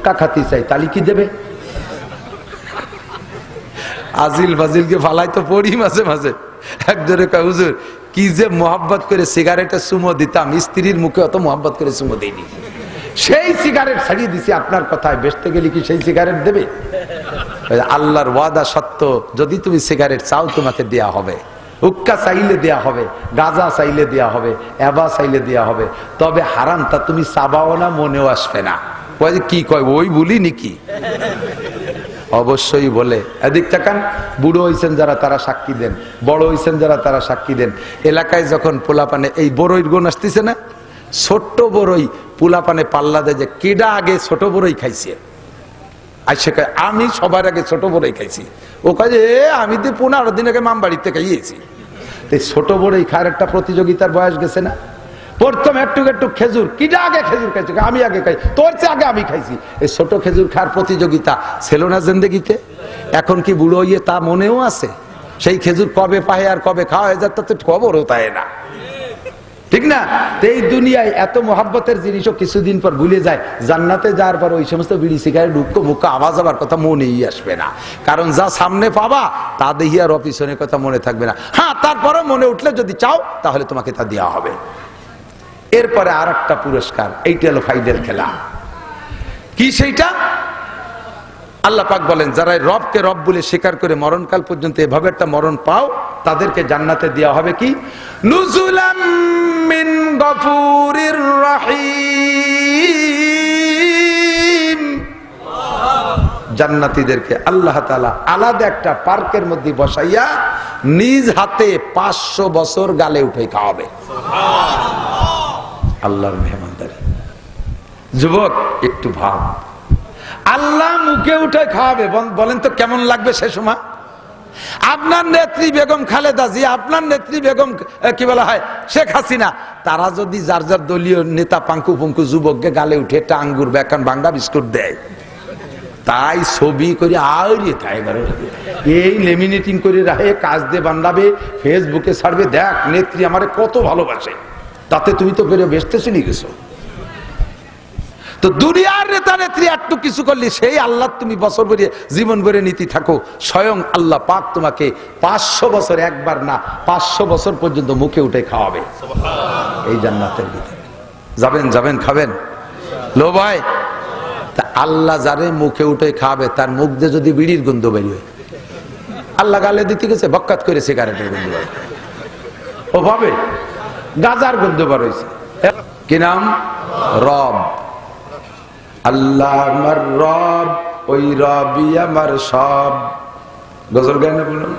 হুক্কা খাতি চাই, তালি কি দেবে? আজিল ফাজিলকে ফালাই তো পড়ি মাঝে মাঝে। একজনে কয়, হুজুর কি যে মোহাব্বত করে সিগারেটে চুমো দিতাম, স্ত্রীর মুখে অত মোহাব্বত করে চুমো দিইনি, সেই সিগারেট ছাড়িয়ে দিছি। আপনার কথায় বেচতে গেলে কি সেই সিগারেট দেবে? আল্লাহর ওয়াদা সত্য, যদি তুমি সিগারেট চাও তোমাকে দেয়া হবে, হুক্কা চাইলে দেয়া হবে, গাঁজা চাইলে দেয়া হবে, এবা চাইলে দেয়া হবে, তবে হারামটা তুমি চাবাও না, মনেও আসবে না। কি কয়, ওই বলি নাকি? অবশ্যই বলে। এদিক তাকান, বুড়ো হইছেন যারা তারা সাক্ষী দেন, বড় হইছেন যারা তারা সাক্ষী দেন। এলাকায় যখন পোলাপানে এই বড়ইর গুণ আসতেছে না, ছোট্ট বড়ই পোলাপানে পাল্লা দেয় যে কেডা আগে ছোট বড়ই খাইছে, আর সে কয় আমি সবার আগে ছোট বড়ই খাইছি। ও কয় যে আমি তো 15 দিন আগে মামবাড়িতে খাইয়েছি। ছোট বড়ই খাওয়ার একটা প্রতিযোগিতার বয়স গেছে না? প্রথম একটু একটু খেজুর, কিটা আগে খেজুর খাইছে, আমি আগে খাই, তোর চেয়ে আগে আমি খাইছি। এই ছোট খেজুর খাওয়ার প্রতিযোগিতা ছিল না জিন্দেগিতে? এখন কি বুড়ো হইয়ে তা মনেও আছে? সেই খেজুর কবে পায় আর কবে খাওয়া হয়ে যায় তাতে খবরও তাই না, ঠিক না? এই দুনিয়ায় এত মহাব্বতের জিনিসও কিছুদিন পর ভুলে যায়। জান্নাতে যাওয়ার পর ওই সমস্ত বিড়ি সিগারেট ঢুকো মুখো আওয়াজ আবার কথা মনেই আসবে না, কারণ যা সামনে পাবা তা দেখি আর অপিছনের কথা মনে থাকবে না। হ্যাঁ, তারপরে মনে উঠলে যদি চাও তাহলে তোমাকে তা দেওয়া হবে। এরপরে আর একটা পুরস্কার, এইটা হলো ফাইনাল খেলা। কি সেইটা? আল্লাহ পাক বলেন, যারা রবকে রব বলে স্বীকার করে মরণকাল পর্যন্ত এভাবে একটা মরণ পাও, তাদেরকে জান্নাতে দেওয়া হবে কি? নুজুলাম মিন গফুরির রহিম। জান্নাতীদেরকে আল্লাহ তাআলা আলাদা একটা পার্কের মধ্যে বসাইয়া নিজ হাতে 500 বছর গালে উঠে খাওয়াবে। আল্লাহর মেহমানদারি। যুবক একটু ভাব, আল্লাহ মুখে উঠে খাওয়াবে, বলেন তো কেমন লাগবে সে সময়? আপনার নেত্রী বেগম খালেদা জিয়া, আপনার নেত্রী বেগম কি বলা হয় শেখ হাসিনা, তারা যদি যার যার দলীয় নেতা পাঙ্কু পুঙ্কু যুবককে গালে উঠে একটা আঙ্গুর বেকান বাংলা বিস্কুট দেয়, তাই ছবি করে আউরিয়ে তাই এই লেমিনেটিং করে রাখে, কাজ দিয়ে বান্ধাবে, ফেসবুকে ছাড়বে, দেখ নেত্রী আমারে কত ভালোবাসে, তাতে তুমি তো বেরো বেসতে চলে গেছো। তো দুনিয়ার নেতা নেত্রী একটু কিছু করলে সেই আল্লাহ তুমি বছর ভরে জীবন ভরে নীতি থাকো, স্বয়ং আল্লাহ পাক তোমাকে 500 বছর, একবার না 500 বছর পর্যন্ত মুখে উঠে খাওয়াবে এই জান্নাতের ভিতরে। যাবেন যাবেন খাবেন লো ভাই। তা আল্লাহ যারে মুখে উঠে খাওয়াবে তার মুখ দিয়ে যদি বিড়ির গন্ধ বেরিয়ে, আল্লাহ গালে দিতে গেছে বক্কাত করে সিগারেটের গন্ধ বের, ও ভাবে গাজার গন্ধ বার হয়েছে। কি নাম? রব। আল্লাহ আমার রব, ওই রবই আমার সব। গজল গায় না বলুন?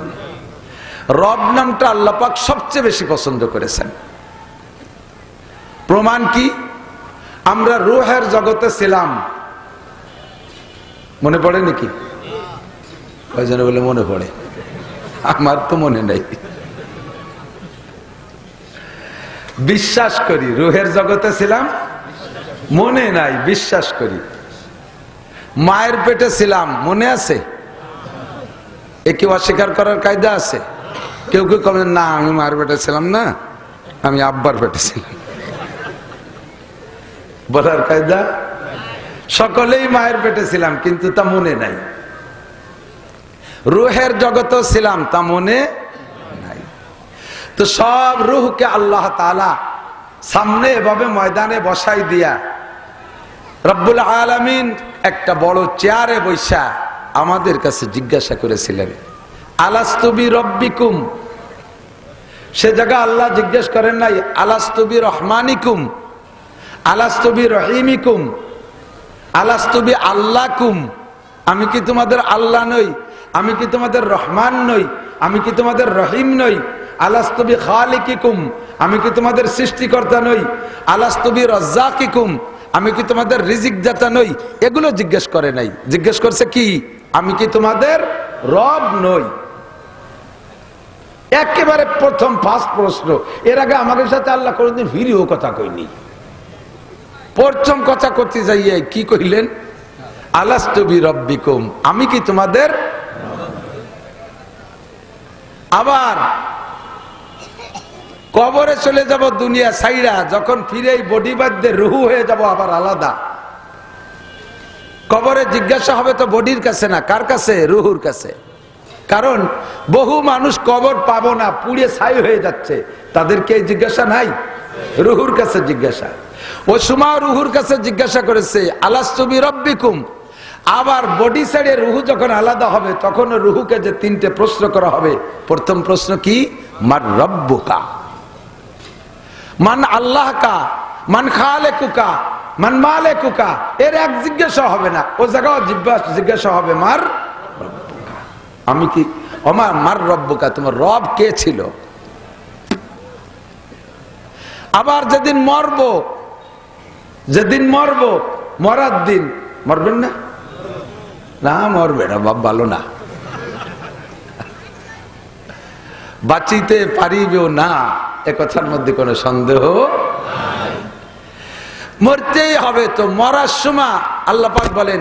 রব নামটা আল্লাহ পাক সবচেয়ে বেশি পছন্দ করেছেন। প্রমাণ কি? আমরা রূহের জগতে ছিলাম, মনে পড়ে নাকি? কয়জন বলে মনে পড়ে? আমার তো মনে নাই। বিশ্বাস করি রূহের জগতে ছিলাম, মনে নাই, বিশ্বাস করি। মায়ের পেটে ছিলাম, মনে আছে? এ কেউ অস্বীকার করার কায়দা আছে? কেউ কেউ কবেন না আমি মায়ের পেটে ছিলাম না, আমি আব্বার পেটে ছিলাম, বলার কায়দা? সকলেই মায়ের পেটে ছিলাম কিন্তু তা মনে নাই। রূহের জগতে ছিলাম, তা মনে নাই। তো সব রূহকে আল্লাহ তাআলা সামনে এভাবে ময়দানে বসাই দিয়া রব্বুল আলামিন একটা বড় চেয়ারে বৈশা আমাদের কাছে জিজ্ঞাসা করেছিলেন, আলাস্তু বিরব্বিকুম। সে জায়গা আল্লাহ জিজ্ঞেস করেন নাই আলাস্তু বিরহমানিকুম, আলাস্তু বিরহিমিকুম, আলাস্তু বিআল্লাকুম। আমি কি তোমাদের আল্লাহ নই? আমি কি তোমাদের রহমান নই? আমি কি তোমাদের রহিম নই? আলাস্তু বিখালিকিকুম, আমি কি তোমাদের সৃষ্টিকর্তা নই? আলাস্তু বিরাজ্জাকিকুম, আমি কি তোমাদের রিজিক দাতা নই? এগুলো জিজ্ঞেস করে নাই। জিজ্ঞেস করছে কি? আমি কি তোমাদের রব নই? একেবারে প্রথম ফার্স্ট প্রশ্ন। এর আগে আমাদের সাথে আল্লাহ কোনদিন ভিডিও কথা কইনি। প্রথম কথা করতে যাইয়ে কি কইলেন? আলাস্তু বিরব্বিকুম, আমি কি তোমাদের। আবার কবরে চলে যাব দুনিয়া ছাইড়া, যখন ফিরে বডি বাদ দিয়ে রুহু হয়ে যাব আবার আলাদা। কবরে জিজ্ঞাসা হবে তো বডির কাছে না, কার কাছে? রুহুর কাছে। কারণ বহু মানুষ কবর পাবো না, পুড়ে ছাই হয়ে যাচ্ছে, তাদেরকে জিজ্ঞাসা নাই, রুহুর কাছে জিজ্ঞাসা। ওই সময় রুহুর কাছে জিজ্ঞাসা করেছে আলাস্তু বিরাব্বিকুম। আবার বডি ছেড়ে রুহু যখন আলাদা হবে তখন রুহুকে যে তিনটে প্রশ্ন করা হবে, প্রথম প্রশ্ন কি? মান রব্বুকা, মান আল্লাহকা, মান খালেকুকা, মান মালেকুকা। এর এক জিজ্ঞাসা হবে না, ও জায়গায় জিজ্ঞাসা হবে মার রব্বুকা। আমি কি আমার মার রব্বুকা, তোমার রব কে ছিল? আবার যেদিন মরবো, মরার দিন মরবেন না? না মরবে না, বাপ ভালো না, বাঁচিতে পারিবেও না, এ কথার মধ্যে কোনো সন্দেহ নাই। মরতেই হবে। তো মরার সময় আল্লাহ পাক বলেন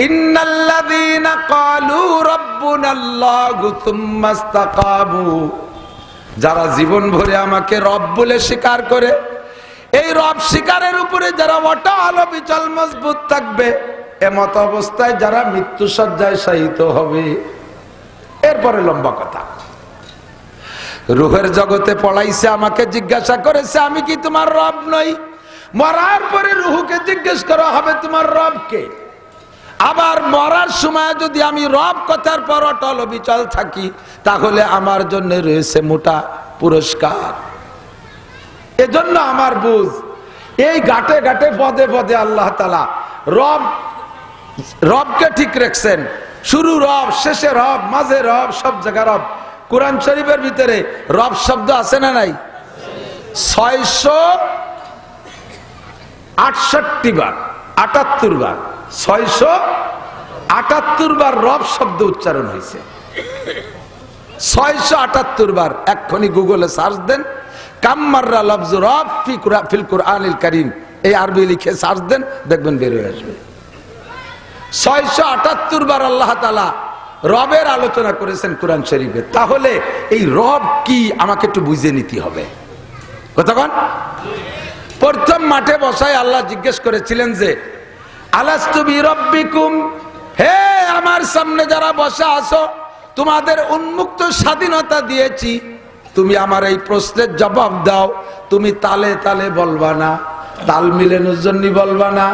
ইন্নাল্লাযীনা ক্বালু রাব্বুনাল্লাহু সুম্মা ইসতাকামু, যারা জীবন ভরে আমাকে রব বলে স্বীকার করে, এই রব স্বীকারের উপরে যারা অটল অবিচল মজবুত থাকবে, এমত অবস্থায় যারা মৃত্যু শয্যায় শায়িত হবে। এরপরে লম্বা কথা, রুহের জগতে পড়াইছে, আমাকে জিজ্ঞাসা করেছে আমি কি তোমার রব নই? মরার পরে রুহুকে জিজ্ঞেস করা হবে তোমার রব কে? আবার মরার সময় যদি আমি রব কথার পর অটল অবিচল থাকি, তাহলে আমার জন্য রয়েছে মোটা পুরস্কার। এজন্য আমার বুঝ, এই ঘাটে ঘাটে পদে পদে আল্লাহ তাআলা রবকে ঠিক রাখছেন। শুরু রব, শেষে রব, মাঝে রব, সব জায়গায় রব। কোরআন শরীফের ভিতরে রব শব্দ আছে না নাই? 668 বার, 78 বার, 678 বার রব শব্দ উচ্চারণ হয়েছে। 678 বার। এক্ষুনি গুগলে সার্চ দেন, কাম্মাররা লফজ রব ফিল কুরআনিল কারীম, এই আরবি লিখে সার্চ দেন, দেখবেন বের হয়ে আসবে। 678 বার আল্লাহ তাআলা রবের আলোচনা করেছেন কোরআন শরীফে। তাহলে এই রব কি আমাকে একটু বুঝে নিতে হবে। কতক্ষণ? প্রথম মাঠে বসায় আল্লাহ জিজ্ঞেস করেছিলেন যে আলাস্তু বিরাব্বিকুম, হে আমার সামনে যারা বসা আছো, তোমাদের উন্মুক্ত স্বাধীনতা দিয়েছি, তুমি আমার এই প্রশ্নের জবাব দাও। তুমি তালে তালে বলবা না, তাল মিলানোর জন্য বলবা না,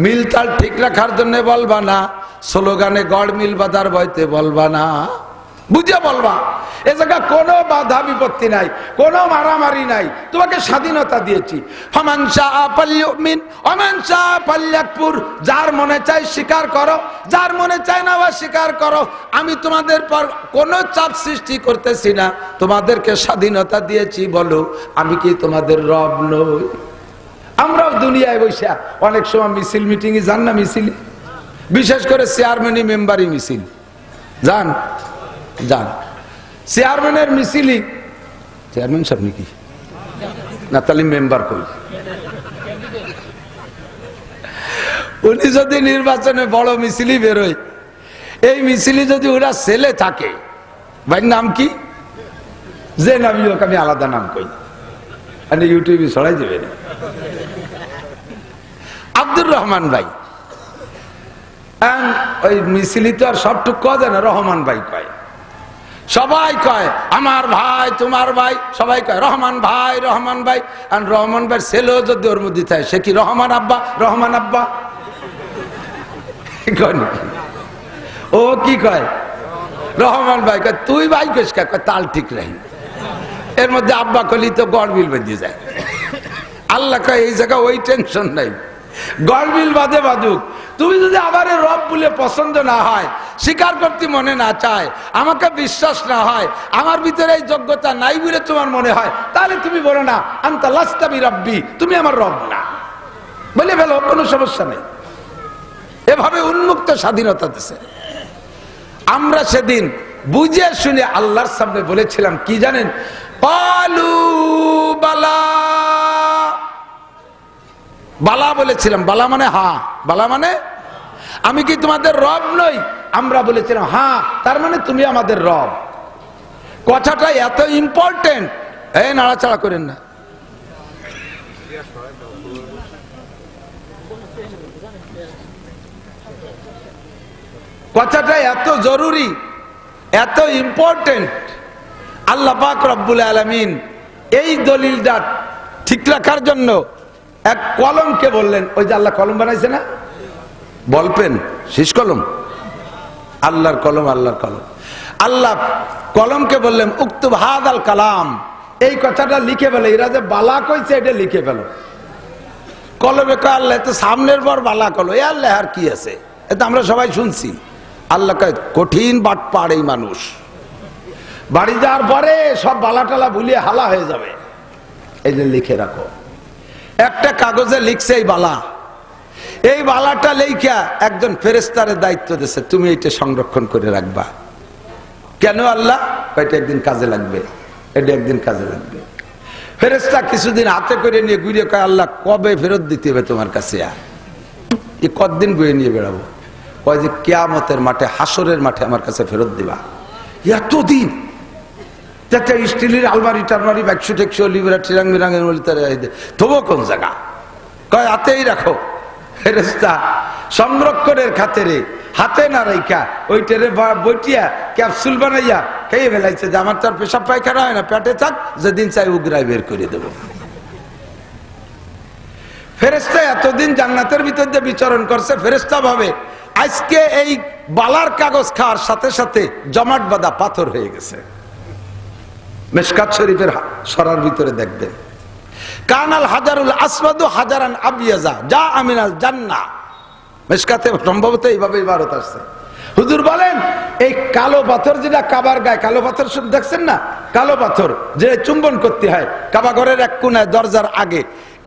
মিল তাল ঠিক রাখার জন্য বলবা না, স্লোগানে গড় মিল বাঁধার ভয়তে বলবা না, বুঝে বলবা। এ জায়গা কোনো বাধা বিপত্তি নাই, কোনো মারামারি নাই, তোমাকে স্বাধীনতা দিয়েছি। ফামান শাআ ফালইউমিন ওয়া মান শাআ ফালইয়াকফুর, যার মনে চাই স্বীকার করো, যার মনে চায় না অস্বীকার করো। আমি তোমাদের পর কোনো চাপ সৃষ্টি করতেছি না, তোমাদেরকে স্বাধীনতা দিয়েছি। বলো আমি কি তোমাদের রব নই? আমরাও দুনিয়ায় বসে অনেক সময় মিছিল মিটিংয়ে যান না, মিছিল, বিশেষ করে চেয়ারম্যানই মেম্বারই মিছিল যান, চেয়ারম্যানের মিছিলই, চেয়ারম্যান সাহেব নাকি না, তাহলে মেম্বার কই? উনি যদি নির্বাচনে বড় মিছিলই বেরোয়, এই মিছিলই যদি ওরা ছেলে থাকে, ভাই নাম কি? যে নামই হোক, আমি আলাদা নাম কই, আমি ইউটিউবে ছড়াই দেবে না। আব্দুর রহমান ভাই, ওই মিছিলি তো আর সবটুক কয় না, রহমান ভাই কয়, সবাই কয় আমার ভাই, তোমার ভাই, সবাই কয় রহমান ভাই, রহমান ভাই। আর রহমান ভাই ছেলেও যদি ওর মধ্যে থাকে, সে কি রহমান আব্বা? রহমান আব্বা ও কি কয়? রহমান ভাই কয় তুই ভাই কইস কয় তাল ঠিক রাই। এর মধ্যে আব্বা কলি তো গড়বিল বেঁধে যায়। আল্লাহ কয় এই জায়গা ওই টেনশন নাই, গড়বিল বাদে বাজুক। তুমি যদি আবার রব বলে পছন্দ না হয়, স্বীকার করতে মনে না চায়, আমাকে বিশ্বাস না হয়, আমার ভিতরে এই যোগ্যতা নাই বলে তোমার মনে হয়, তাহলে তুমি বলো না আনতা লাস্তা বিরাব্বি, তুমি আমার রব না, বলে ফেলো, কোনো সমস্যা নেই। এভাবে উন্মুক্ত স্বাধীনতা দিছে। আমরা সেদিন বুঝে শুনে আল্লাহর সামনে বলেছিলাম কি জানেন? ক্বালু বালা, বালা বলেছিলাম। বালা মানে হ্যাঁ, বালা মানে আমি কি তোমাদের রব নই? আমরা বলেছিলাম হ্যাঁ, তার মানে তুমি আমাদের রব। কথাটা এত ইম্পর্টেন্ট, এই নাড়াচাড়া করেন না। কথাটা এত জরুরি, এত ইম্পর্টেন্ট। আল্লাহ পাক রব্বুল আলামিন এই দলিলটা ঠিক রাখার জন্য এক কলমকে বললেন, ওই যে আল্লাহ কলম বানাইছে না, বল পেন, শীষ কলম, আল্লাহর কলম, আল্লাহর কলম। আল্লাহ কলমকে বললেন উক্তুব হাদাল কালাম, এই কথাটা লিখে ফেলো। এরা যে বালা কইছে এটা লিখে ফেলো। কলমে কয় আল্লাহ তো সামনের পর বালা কলো, এ আল্লাহ আর কি আছে, এটা আমরা সবাই শুনছি। আল্লাহ কয় কঠিন বাটপাড় এই মানুষ, বাড়ি যাওয়ার পরে সব বালা টালা ভুলিয়ে হালা হয়ে যাবে, এই যে লিখে রাখো। একটা কাগজে লিখছে এই বালা, এই বালাটা লেখা একজন ফেরেশতার দায়িত্ব দিয়েছে, তুমি এটা সংরক্ষণ করে রাখবা। কেন আল্লাহ? এটা একদিন কাজে লাগবে, এটা একদিন কাজে লাগবে। ফেরেশতা কিছুদিন হাতে করে নিয়ে ঘুরে কয় আল্লাহ কবে ফেরত দিতে হবে তোমার কাছে? এই কতদিন বয়ে নিয়ে বেড়াবো? কয় যে কিয়ামতের মাঠে, হাসরের মাঠে আমার কাছে ফেরত দিবা। এতদিন যাতে স্টিলের আলমারি টালমারি ব্যাগশু টেকশো লিবরা টিরাং বিরাঙের তবু কোন জায়গা? কয় হাতেই রাখো। ফেরেশতা সংরক্ষণের খাতিরে হাতে না রাইখা ওইটারে বইটিয়া ক্যাপসুল বানাইয়া খেয়ে ফেলাইছে যে আমার তো আর পেশাব পায়খানা হয় না, পেটে থাক, যেদিন চাই উগরাই বের করে দেব। ফেরেশতা এতদিন জান্নাতের ভিতর দিয়ে বিচরণ করছে, ফেরেশতা ভাবে আজকে এই বালার কাগজ খাওয়ার সাথে সাথে জমাট বাঁধা পাথর হয়ে গেছে। মিশকাত শরীফের সরার ভিতরে দেখবেন কানাল হাজারুল আসওয়াদু হাজারান আবিয়াজা যা আমিনাল জান্নাহ। মিশকাতে সম্ভবত এইভাবে ইবারত আসছে। হুজুর বলেন এই কালো পাথর যেটা কাবার গায়ে, কালো পাথর শুধু দেখছেন না, কালো পাথর যে চুম্বন করতে হয় কাবা ঘরের এক কোনায় দরজার আগে,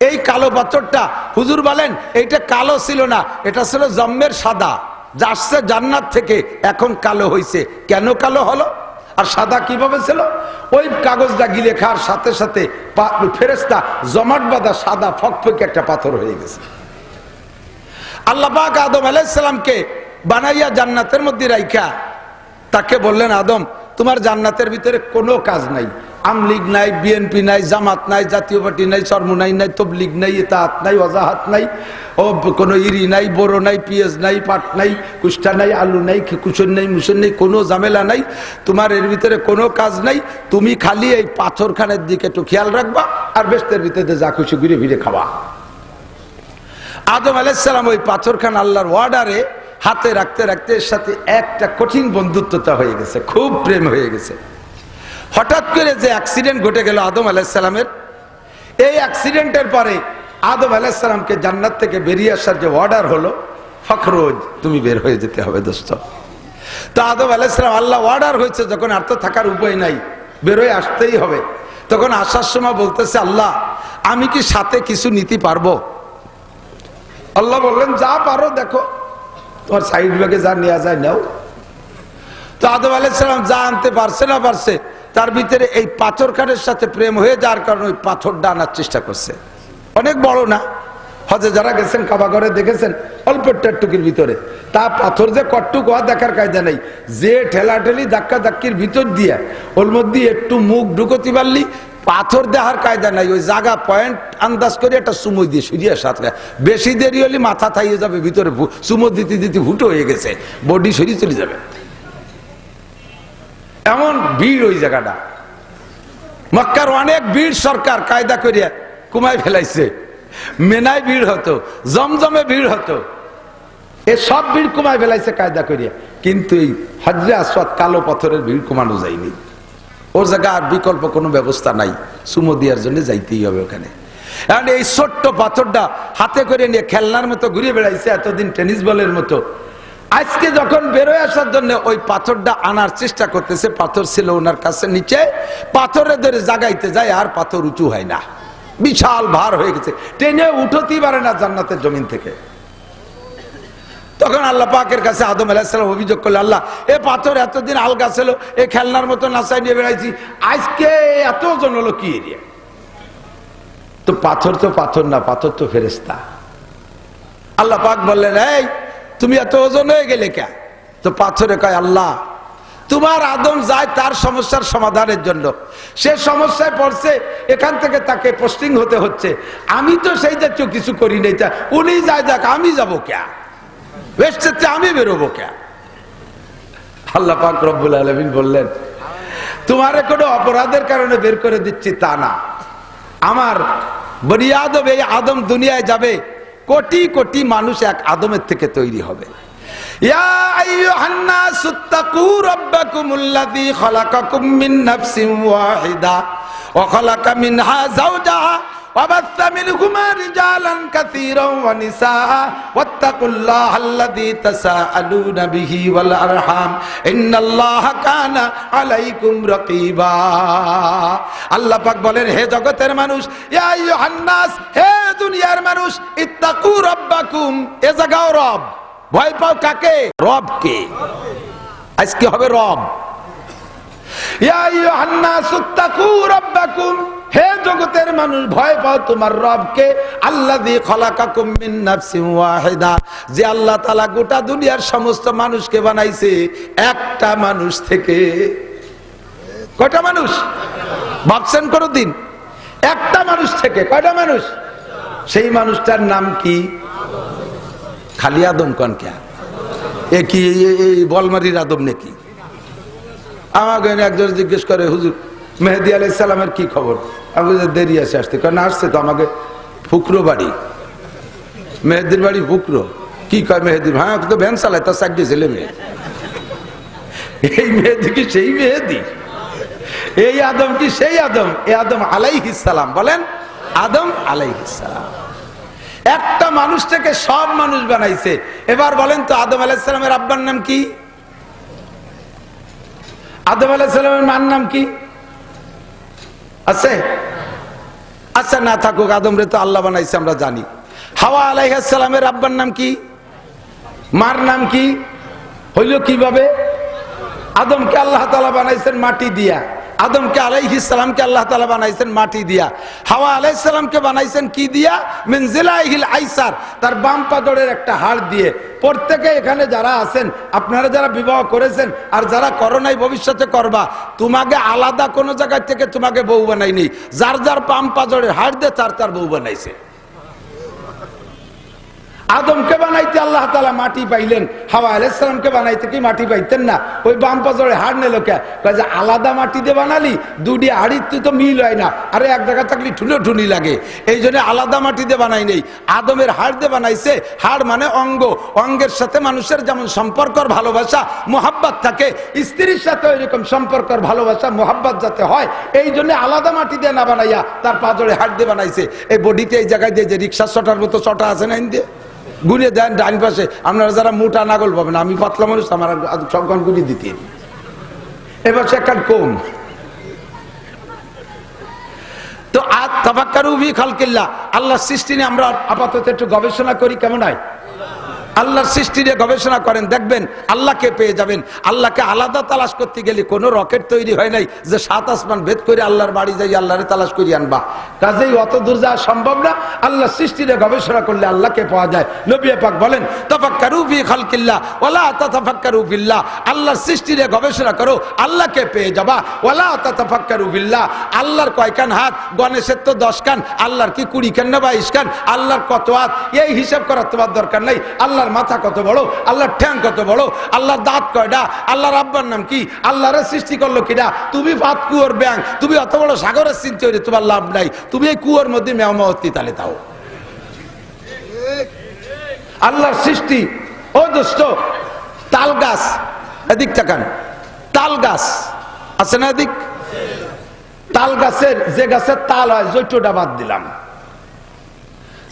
এই কালো পাথরটা হুজুর বলেন এইটা কালো ছিল না, এটা ছিল জম্মের সাদা, যা আসছে জান্নাত থেকে, এখন কালো হইছে। কেন কালো হলো আর সাদা কিভাবে ছিল? ওই কাগজটা গিলে খাওয়ার সাথে সাথে ফেরেশতা জমাট বাঁধা সাদা ফকফকে একটা পাথর হয়ে গেছে। আল্লাহ পাক আদম আলাইহিস সালামকে বানাইয়া জান্নাতের মধ্যে রাইখা তাকে বললেন, আদম তোমার জান্নাতের ভিতরে কোনো কাজ নাই, আমলিগ নাই, বিএনপি নাই, জামাত নাই, জাতীয় পার্টি নাই, চরমুনাই নাই, তবলিগ নাই, ইতাআত নাই, ওয়াজাহাত নাই, ও কোনো ইরি নাই, বড়ো নাই, পিঁয়াজ নাই, পাট নাই, কুষ্টা নাই, আলু নাই, কুসুন নাই, মুসুন নেই, কোনো ঝামেলা নাই, তোমার এর ভিতরে কোনো কাজ নাই। তুমি খালি এই পাথরখানের দিকে একটু খেয়াল রাখবা আর বেস্তের ভিতরে যা খুশি ঘুরে ফিরে খাওয়া। আদম আলাইহিস সালাম ওই পাথরখান আল্লাহর অর্ডারে হাতে রাখতে রাখতে এর সাথে একটা কঠিন বন্ধুত্বতা হয়ে গেছে, খুব প্রেম হয়ে গেছে। হঠাৎ করে যে অ্যাক্সিডেন্ট ঘটে গেল আদম আলাইহিস সালামের, এই অ্যাক্সিডেন্টের পরে আদম আলাইহিস সালামকে জান্নাত থেকে বেরিয়ে আসার যে অর্ডার হলো, ফখরুজ তুমি বের হয়ে যেতে হবে দোস্ত। তো আদম আলাইহিস সালাম আল্লাহ অর্ডার হয়েছে যখন, আর তো থাকার উপায় নাই, বের হয়ে আসতেই হবে। তখন আসার সময় বলতেছে, আল্লাহ আমি কি সাথে কিছু নিতে পারবো? আল্লাহ বললেন যা পারো দেখো, তোমার সাইড ব্যাগে যা নেওয়া যায় নাও। তো আদম আলাইহিস সালাম যা আনতে পারছে না পারছে, তার ভিতরে এই পাথরখানের সাথে প্রেম হয়ে যাওয়ার কারণে ওই পাথরটা আনার চেষ্টা করছে। অনেক বড় না, হজে যারা গেছেন কাবা ঘরে দেখেছেন অল্প টুকির ভিতরে, তা পাথর যে কটটুক হওয়া দেখার কায়দা নেই, যে ঠেলাঠেলি ধাক্কা ধাক্কির ভিতর দিয়ে ওর মধ্যে একটু মুখ ঢুকতে পারলি পাথর দেখার কায়দা নাই, ওই জায়গা পয়েন্ট আন্দাজ করে একটা চুমো দিয়ে সরিয়ে সাথে, বেশি দেরি হলে মাথা থাইয়ে যাবে ভিতরে, চুমো দিতে দিতে ফুটো হয়ে গেছে, বডি সরিয়ে চলে যাবে, এমন ভিড় ওই জায়গাটা। মক্কার অনেক ভিড় সরকার কায়দা করিয়া কুমায় ফেলাইছে। মেনায় ভিড় হতো, জমজমে ভিড় হতো, এ সব ভিড় কুমায় ফেলাইছে কায়দা করিয়া, কিন্তু এই হজরে আসওয়াদ কালো পাথরের ভিড় কমানো যায়নি। ওর জায়গা আর বিকল্প কোনো ব্যবস্থা নাই, সুমো দেওয়ার জন্য যাইতেই হবে ওখানে। এখন এই ছোট্ট পাথরটা হাতে করে নিয়ে খেলনার মতো ঘুরে বেড়াইছে এতদিন টেনিস বলের মতো। আজকে যখন বেরোয় আসার জন্য ওই পাথরটা আনার চেষ্টা করতেছে, পাথর ছিল ওনার কাছে নিচে, পাথরে ধরে জাগাইতে যায় আর পাথর উঁচু হয় না, বিশাল ভার হয়ে গেছে, টেনে উঠতেই পারে না জান্নাতের জমিন থেকে। তখন আল্লাহ পাকের কাছে আদম আলাইহিস সালাম অভিযোগ করলো, আল্লাহ এ পাথর এতদিন আলগা ছিল, এই খেলনার মতো নাচাই নিয়ে বেড়াইছি, আজকে এত ওজন হলো কি এরিয়া? তো পাথর না, পাথর তো ফেরেশতা। আল্লাহ পাক বললেন, এই তুমি এত ওজন হয়ে গেলে কে? তো পাথরে কয়, আল্লাহ তোমার আদম যায় তার সমস্যার সমাধানের জন্য, সে সমস্যায় পড়ছে, এখান থেকে তাকে পোস্টিং হতে হচ্ছে, আমি তো সেই জাতীয় কিছু করি নাই, তা উনি যায় যাক, আমি যাবো কে? আমি বেরোবো কে? আল্লাহ পাক রব্বুল আলামিন বললেন, তোমারে কোনো অপরাধের কারণে বের করে দিচ্ছি তা না। আমার বনি আদম, এই আদম দুনিয়ায় যাবে, কোটি কোটি মানুষ এক আদমের থেকে তৈরি হবে। ইয়া আইয়ুহান নাসুত্তাকু রাব্বাকুমুল্লাযী খালাকাকুম মিন নাফসিন ওয়াহিদা ওয়া খালাকা মিনহা যাওজাহা وبث منهما رجالا كثيرا ونساء واتقوا الله الذي تساءلون به والارحام ان الله كان عليكم رقيبا। আল্লাহ পাক বলেন, হে জগতের মানুষ, ইয়া আইয়ুহান নাস, হে দুনিয়ার মানুষ, ইত্তাকু রাব্বাকুম, এ জাগাও রব, ভয় পাও কাকে? রবকে। আজকে হবে রব। ইয়া আইয়ুহান নাস ইত্তাকু রাব্বাকুম, হে জগতের মানুষ, ভয় পাও তোমার রবকে। আল্লাযী খালাকাকুম মিন নাফসিন ওয়াহিদা, যে আল্লাহ তাআলা গোটা দুনিয়ার সমস্ত মানুষকে বানাইছে একটা মানুষ থেকে। কয়টা মানুষ ভাবছেন কোনদিন? একটা মানুষ থেকে। কয়টা মানুষ? সেই মানুষটার নাম কি? খালি আদম কন কে? এ কি এই বলমারির আদম নাকি? আমাকে একজন জিজ্ঞেস করে, হুজুর মেহেদী আলাইহিস সালামের কি খবর? আমি দেরি আছে আসতে। কারণ আসছে তো, আমাকে ফুকরো বাড়ি, মেহেদির বাড়ি ফুকরো। কি কয় মেহেদি? হ্যাঁ, তো ভ্যান চালায়, তার চাকরি ছেলে মেয়ে। এই মেহেদি কি সেই মেহেদি? এই আদম কি সেই আদম? এই আদম আলাইহিস সালাম। বলেন, আদম আলাইহিস সালাম একটা মানুষ থেকে সব মানুষ বানাইছে। এবার বলেন তো, আদম আলাইহিস সালামের আব্বার নাম কি? আদম আলাইহিস সালামের মার নাম কি আছে? আচ্ছা, না থাকুক, আদম রে তো আল্লাহ বানাইছে, আমরা জানি। হাওয়া আলাইহিস সালামের আব্বার নাম কি? মার নাম কি? হইল কিভাবে? আদমকে আল্লাহ তাআলা বানাইছেন মাটি দিয়া, আদমকে আলাইহিস সালামকে আল্লাহ তাআলা বানাইছেন মাটি দিয়া। হাওয়া আলাইহিস সালামকে বানাইছেন কি দিয়া? মিন জিলাইহিল আইসার, তার বাম পাদরের একটা হাড় দিয়ে। প্রত্যেকে এখানে যারা আছেন, আপনারা যারা বিবাহ করেছেন আর যারা করো নাই, ভবিষ্যতে করবা, তোমাকে আলাদা কোনো জায়গা থেকে তোমাকে বউ বানাইনি। যার যার বাম পাদরের হাড় দিয়ে তার তার বউ বানাইছে। আদমকে বানাইতে আল্লাহ তাআলা মাটি পাইলেন, হাওয়া আলাইহিস সালামকে বানাইতে কি মাটি পাইতেন না? ওই বাম পাজরে হাড় নিল কে? যে আলাদা মাটি দিয়ে বানালি, দুটি হাড়ির তো মিল হয় না, আরে এক জায়গা থাকলে ঠুনো ঠুনি লাগে, এই জন্য আলাদা মাটি দিয়ে বানাই নেই, আদমের হাড় দিয়ে বানাইছে। হাড় মানে অঙ্গ, অঙ্গের সাথে মানুষের যেমন সম্পর্কর ভালোবাসা মোহাব্বত থাকে, স্ত্রীর সাথে ওইরকম সম্পর্কর ভালোবাসা মোহাব্বত যাতে হয়, এই জন্য আলাদা মাটি দিয়ে না বানাইয়া তার পাজরে হাড় দিয়ে বানাইছে। এই বডিতে এই জায়গায় দিয়ে যে রিক্সা চটার মতো চটা আছে না, দিয়ে গুনে দেন ডাইন পাশে। আপনারা যারা মোটা নাগল পাবেন, আমি পাতলা মানুষ, আমার সবখান গুলি দিতে। এবার সে একটা কম তো তাফাক্কারু ফি খালকিল্লাহ, আল্লাহর সৃষ্টি নিয়ে আমরা আপাতত একটু গবেষণা করি, কেমন হয়? আল্লাহর সৃষ্টি নিয়ে গবেষণা করেন, দেখবেন আল্লাহকে পেয়ে যাবেন। আল্লাহকে আলাদা তালাশ করতে গেলে কোনো রকেট তৈরি হয় নাই যে 7 আসমান ভেদ করে আল্লাহর বাড়ি যাই আল্লাহরে তালাশ করি আনবা। কাজেই অত দূর যাওয়া সম্ভব না। আল্লাহর সৃষ্টি নিয়ে গবেষণা করলে আল্লাহকে পাওয়া যায়। নবী পাক বলেন, তাফাক্কারু ফি খালকিল্লাহ ওয়ালা তাতাফাক্কারু বিল্লাহ, আল্লাহর সৃষ্টি নিয়ে গবেষণা করো, আল্লাহকে পেয়ে যাবা। ওয়ালা তাতাফাক্কারু বিল্লাহ, আল্লাহর কয় কান হাত? গণেশের তো 10 কান, আল্লাহর কি 20 কান না 22 কান? আল্লাহর কত হাত এই হিসাব করার তোমার দরকার নাই। আল্লাহর মাথা কত বড়, আল্লাহর ঠ্যাং কত বড়, আল্লাহর দাঁত কয়টা, আল্লাহর আব্বার নাম কি, আল্লাহরে সৃষ্টি করলো কিনা? তুমি ভাত কুয়োর ব্যাং, তুমি অত বড় সাগরের চিন্তা হইলে তোমার লাভ নাই। তুমি এই কুয়োর মধ্যে মেয়ামতি তালে দাও। আল্লাহর সৃষ্টি, ও দোস্ত, তাল গাছ, এদিক তাকান, তাল গাছ আছে না এদিক? তাল গাছের যে গাছের তাল হয়, জৈটটা বাদ দিলাম,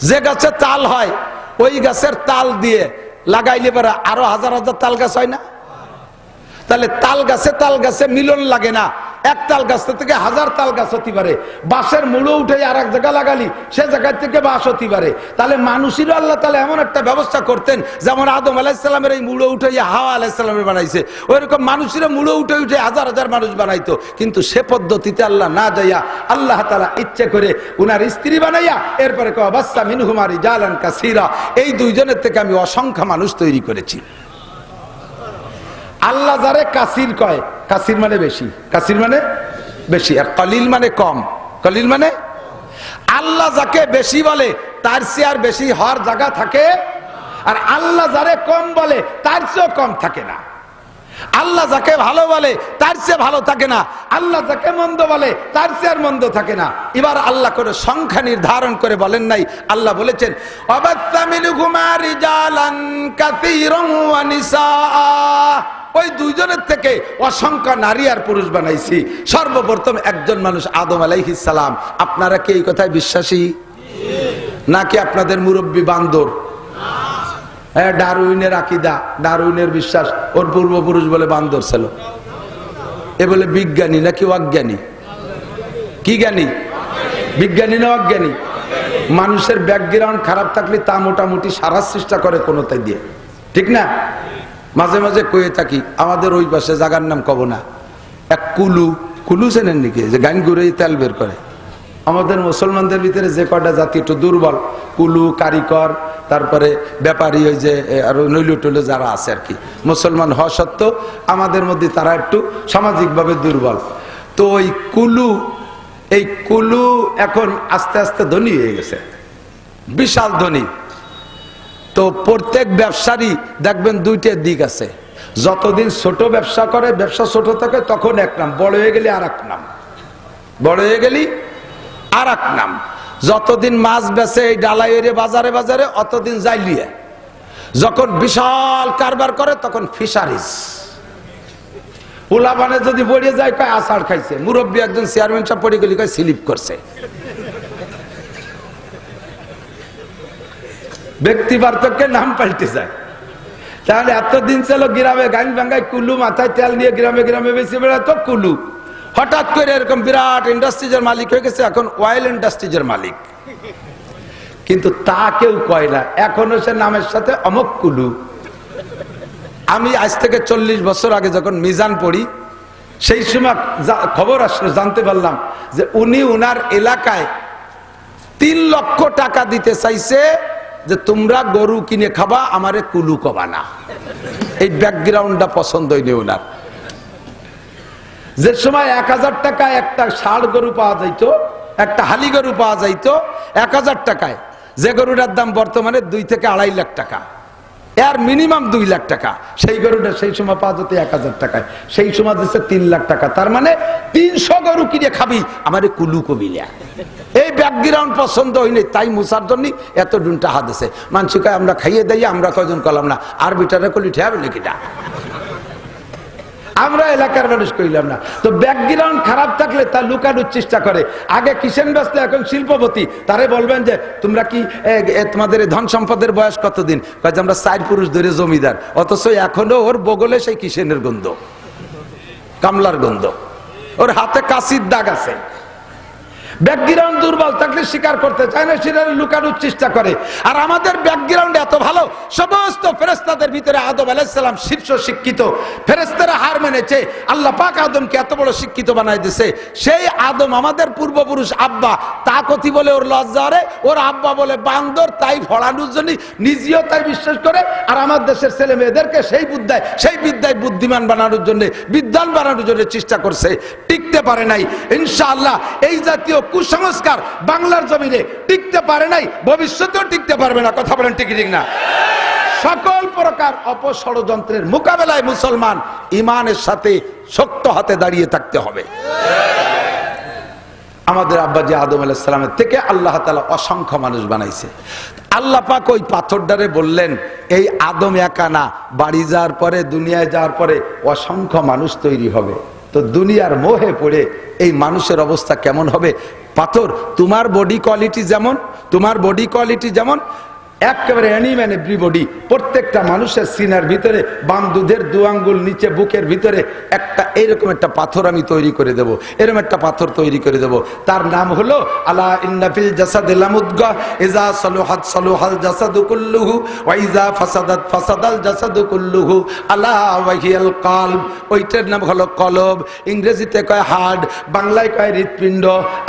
যে গাছের তাল হয় ওই গাছের তাল দিয়ে লাগাইলে পরে আরো হাজার হাজার তাল গাছ হয় না? তাহলে তাল গাছে মিলন লাগে না। এক তাল গাছ থেকে হাজার তাল গাছ হতে পারে। বাঁশের মুড়ো উঠে আর এক জায়গা লাগালি, সে জায়গা থেকে বাঁশ হতে পারে। তাহলে মানুষেরও আল্লাহ তাআলা এমন একটা ব্যবস্থা করতেন, যেমন আদম আলাইহিস সালামের এই মুড়ো উঠে হাওয়া আলাইহিস সালামের বানাইছে, ওইরকম মানুষেরও মুড়ো উঠে উঠে হাজার হাজার মানুষ বানাইতো। কিন্তু সে পদ্ধতিতে আল্লাহ না যাইয়া আল্লাহ তাআলা ইচ্ছে করে উনার স্ত্রী বানাইয়া এরপরে বাসসা মিনহুমা রিজালান কাসীরা, এই দুইজনের থেকে আমি অসংখ্য মানুষ তৈরি করেছি। আল্লাহ যারে কাসির কয়, কাসির মানে বেশি, কাসির মানে বেশি, আর কলিল মানে কম, কলিল মানে আল্লাহ যাকে বেশি বলে তার চেয়ে আর বেশি হওয়ার জায়গা থাকে, আর আল্লাহ যারে কম বলে তার চেয়েও কম থাকে না। আল্লাহ যাকে ভালো বলে তার চেয়ে ভালো থাকে না, আল্লাহ যাকে মন্দ বলে তার চেয়ে আর মন্দ থাকে না। এবার আল্লাহ করে সংখ্যা নির্ধারণ করে বলেন নাই, আল্লাহ বলেছেন ওই দুইজনের থেকে অসংখ্য নারী আর পুরুষ বানাইছি। সর্বপ্রথম একজন মানুষ আদম আলাইহিস সালাম। আপনারা কি এই কথায় বিশ্বাসী নাকি আপনাদের মুরব্বী বান্দর? ডারউইনের আকীদা, ডারউইনের বিশ্বাস, ওর পূর্বপুরুষ বলে বান্দর ছিল। এ বলে বিজ্ঞানী নাকি অজ্ঞানী? কি জ্ঞানী? বিজ্ঞানী না অজ্ঞানী? মানুষের ব্যাকগ্রাউন্ড খারাপ থাকলে তা মোটামুটি সারার চেষ্টা করে কোনোটাই দিয়ে, ঠিক না? মাঝে মাঝে কয়ে থাকি, আমাদের ওই পাশে জায়গার নাম কব না, এক কুলু, কুলু চেনেন নাকি? যে গান ঘুরে তেল বের করে। আমাদের মুসলমানদের ভিতরে যে কটা জাতি একটু দুর্বল, কুলু, কারিকর, তারপরে ব্যাপারী, ওই যে আরো নৈল টৈল যারা আছে আর কি, মুসলমান হওয়া সত্ত্বেও আমাদের মধ্যে তারা একটু সামাজিকভাবে দুর্বল। তো ওই কুলু, এই কুলু এখন আস্তে আস্তে ধনী হয়ে গেছে, বিশাল ধনী। তো প্রত্যেক ব্যবসারই দেখবেন দুইটা দিক আছে। যতদিন ছোট ব্যবসা করে, ব্যবসা ছোট থাকে, তখন এক নাম, বড় হয়ে গেলে আর এক নাম, বড় হয়ে গেলি আর এক নাম। যতদিন মাছ বেচে এই ডালাইয়ের বাজারে বাজারে, অতদিন জাইলিয়া। যখন বিশাল কারবার করে তখন ফিশারিজ। উলাবানে যদি পড়ে যায় কয় আষাঢ় খাইছে। মুরব্বী একজন চেয়ারম্যান সাহেব পড়ে গেলি কয় স্লিপ করছে। ব্যক্তি পার্থক্যের নাম পাল্টে যায়। তাহলে এতদিন ছিল গ্রামে গান ভাঙ্গায় কুলু, মাথায় তেল নিয়ে গ্রামে গ্রামে বেশি বেড়াতো কুলু। হঠাৎ করে এরকম বিরাট ইন্ডাস্ট্রিজের মালিক হয়ে গেছে, এখন অয়েল ইন্ডাস্ট্রিজের মালিক। কিন্তু তা কেউ কয় না, এখনো সে নামের সাথে অমক কুলু। আমি আজ থেকে 40 বছর আগে যখন মিজান পড়ি, সেই সময় খবর আসলে জানতে পারলাম যে উনি উনার এলাকায় 3 লক্ষ টাকা দিতে চাইছে যে তোমরা গরু কিনে খাবা, আমারে কুলু কবা না। এই ব্যাকগ্রাউন্ডটা পছন্দ হয়নি ওনার। যে সময় 1000 টাকায় একটা ষাঁড় গরু পাওয়া যাইতো, একটা হালি গরু পাওয়া যাইতো 1000 টাকায়, যে গরুটার দাম বর্তমানে 2 থেকে 2.5 লাখ টাকা, এর মিনিমাম 2 লাখ টাকা। সেই গরুটা সেই সময় পাওয়া যেত 1000 টাকায়, সেই সময় দিচ্ছে 3 লাখ টাকা। তার মানে 300 গরু কিনে খাবি, আমার কুলু কবিলা। এই ব্যাকগ্রাউন্ড পছন্দ হয়নি, তাই মুসার জন্য এত ডুনটা হাতেছে। মানুষকে আমরা খাইয়ে দেই, আমরা কয়জন কলাম না, আর বিটারে কলি ঠেয়াবে নাকিটা, আমরা এলাকার মানুষ কইলাম না। তো ব্যাকগ্রাউন্ড খারাপ থাকলে তা লুকানোর চেষ্টা করে। আগে কিষেন ব্যস্ত, এখন শিল্পপতি। তারে বলবেন যে তোমরা কি তোমাদের ধন সম্পদের বয়স কতদিন? কয় যে আমরা 4 পুরুষ ধরে জমিদার। অথচ এখনো ওর বগলে সেই কিষেনের গন্ধ, কামলার গন্ধ, ওর হাতে কাশির দাগ আছে। ব্যাকগ্রাউন্ড দুর্বল থাকলে স্বীকার করতে চায় না, সেটা লুকানোর চেষ্টা করে। আর আমাদের ব্যাকগ্রাউন্ড এত ভালো, সমস্ত ফেরেশতাদের ভিতরে আদম আলাইহিস সালাম শীর্ষ শিক্ষিত। ফেরেশতারা হার মেনেছে, আল্লাহ পাক আদমকে এত বড় শিক্ষিত বানাই দিয়েছে। সেই আদম আমাদের পূর্বপুরুষ আব্বা, তা কথি বলে ওর লজ্জা রে, ওর আব্বা বলে বান্দর, তাই ফড়ানোর জন্য নিজেও তাই বিশ্বাস করে। আর আমার দেশের ছেলে মেয়েদেরকে সেই বিদ্যায় বুদ্ধিমান বানানোর জন্য, বিদ্বান বানানোর জন্য চেষ্টা করছে, টিকতে পারে নাই। ইনশাআল্লাহ এই জাতীয় কুসংস্কার বাংলার জমিনে টিকতে পারে নাই, ভবিষ্যতেও টিকতে পারবে না। কথা বলেন ঠিক ঠিক না? সকল প্রকার অপষড়যন্ত্রের মোকাবেলায় মুসলমান ইমানের সাথে শক্ত হাতে দাঁড়িয়ে থাকতে হবে। আমাদের আব্বাজি আদম আলাইহিস সালামের থেকে আল্লাহ তাআলা অসংখ্য মানুষ বানাইছে। আল্লাহ পাক ওই পাথরটারে বললেন, এই আদম একা না, বাড়ি যাওয়ার পরে, দুনিয়ায় যাওয়ার পরে অসংখ্য মানুষ তৈরি হবে। তো দুনিয়ার মোহে পড়ে এই মানুষের অবস্থা কেমন হবে? পাথর, তোমার বডি কোয়ালিটি যেমন একেবারে অ্যানিম্যান এভরিবডি। প্রত্যেকটা মানুষের সিনার ভিতরে, বাম দুধের 2 আঙ্গুল নিচে বুকের ভিতরে একটা এরকম একটা পাথর আমি তৈরি করে দেব, এরকম একটা পাথর তৈরি করে দেব। তার নাম হলো আলা ইন্না ফিল জাসাদি লামুদগা ইজা সালুহাত সালুহাল জাসাদু কুল্লুহু ওয়া ইজা ফাসাদাত ফাসাদাল জাসাদু কুল্লুহু আলা ওয়াহিয়াল কলব। ওইটার নাম হলো কলব। ইংরেজিতে কয় হার্ট, বাংলায় কয় হৃৎপিণ্ড,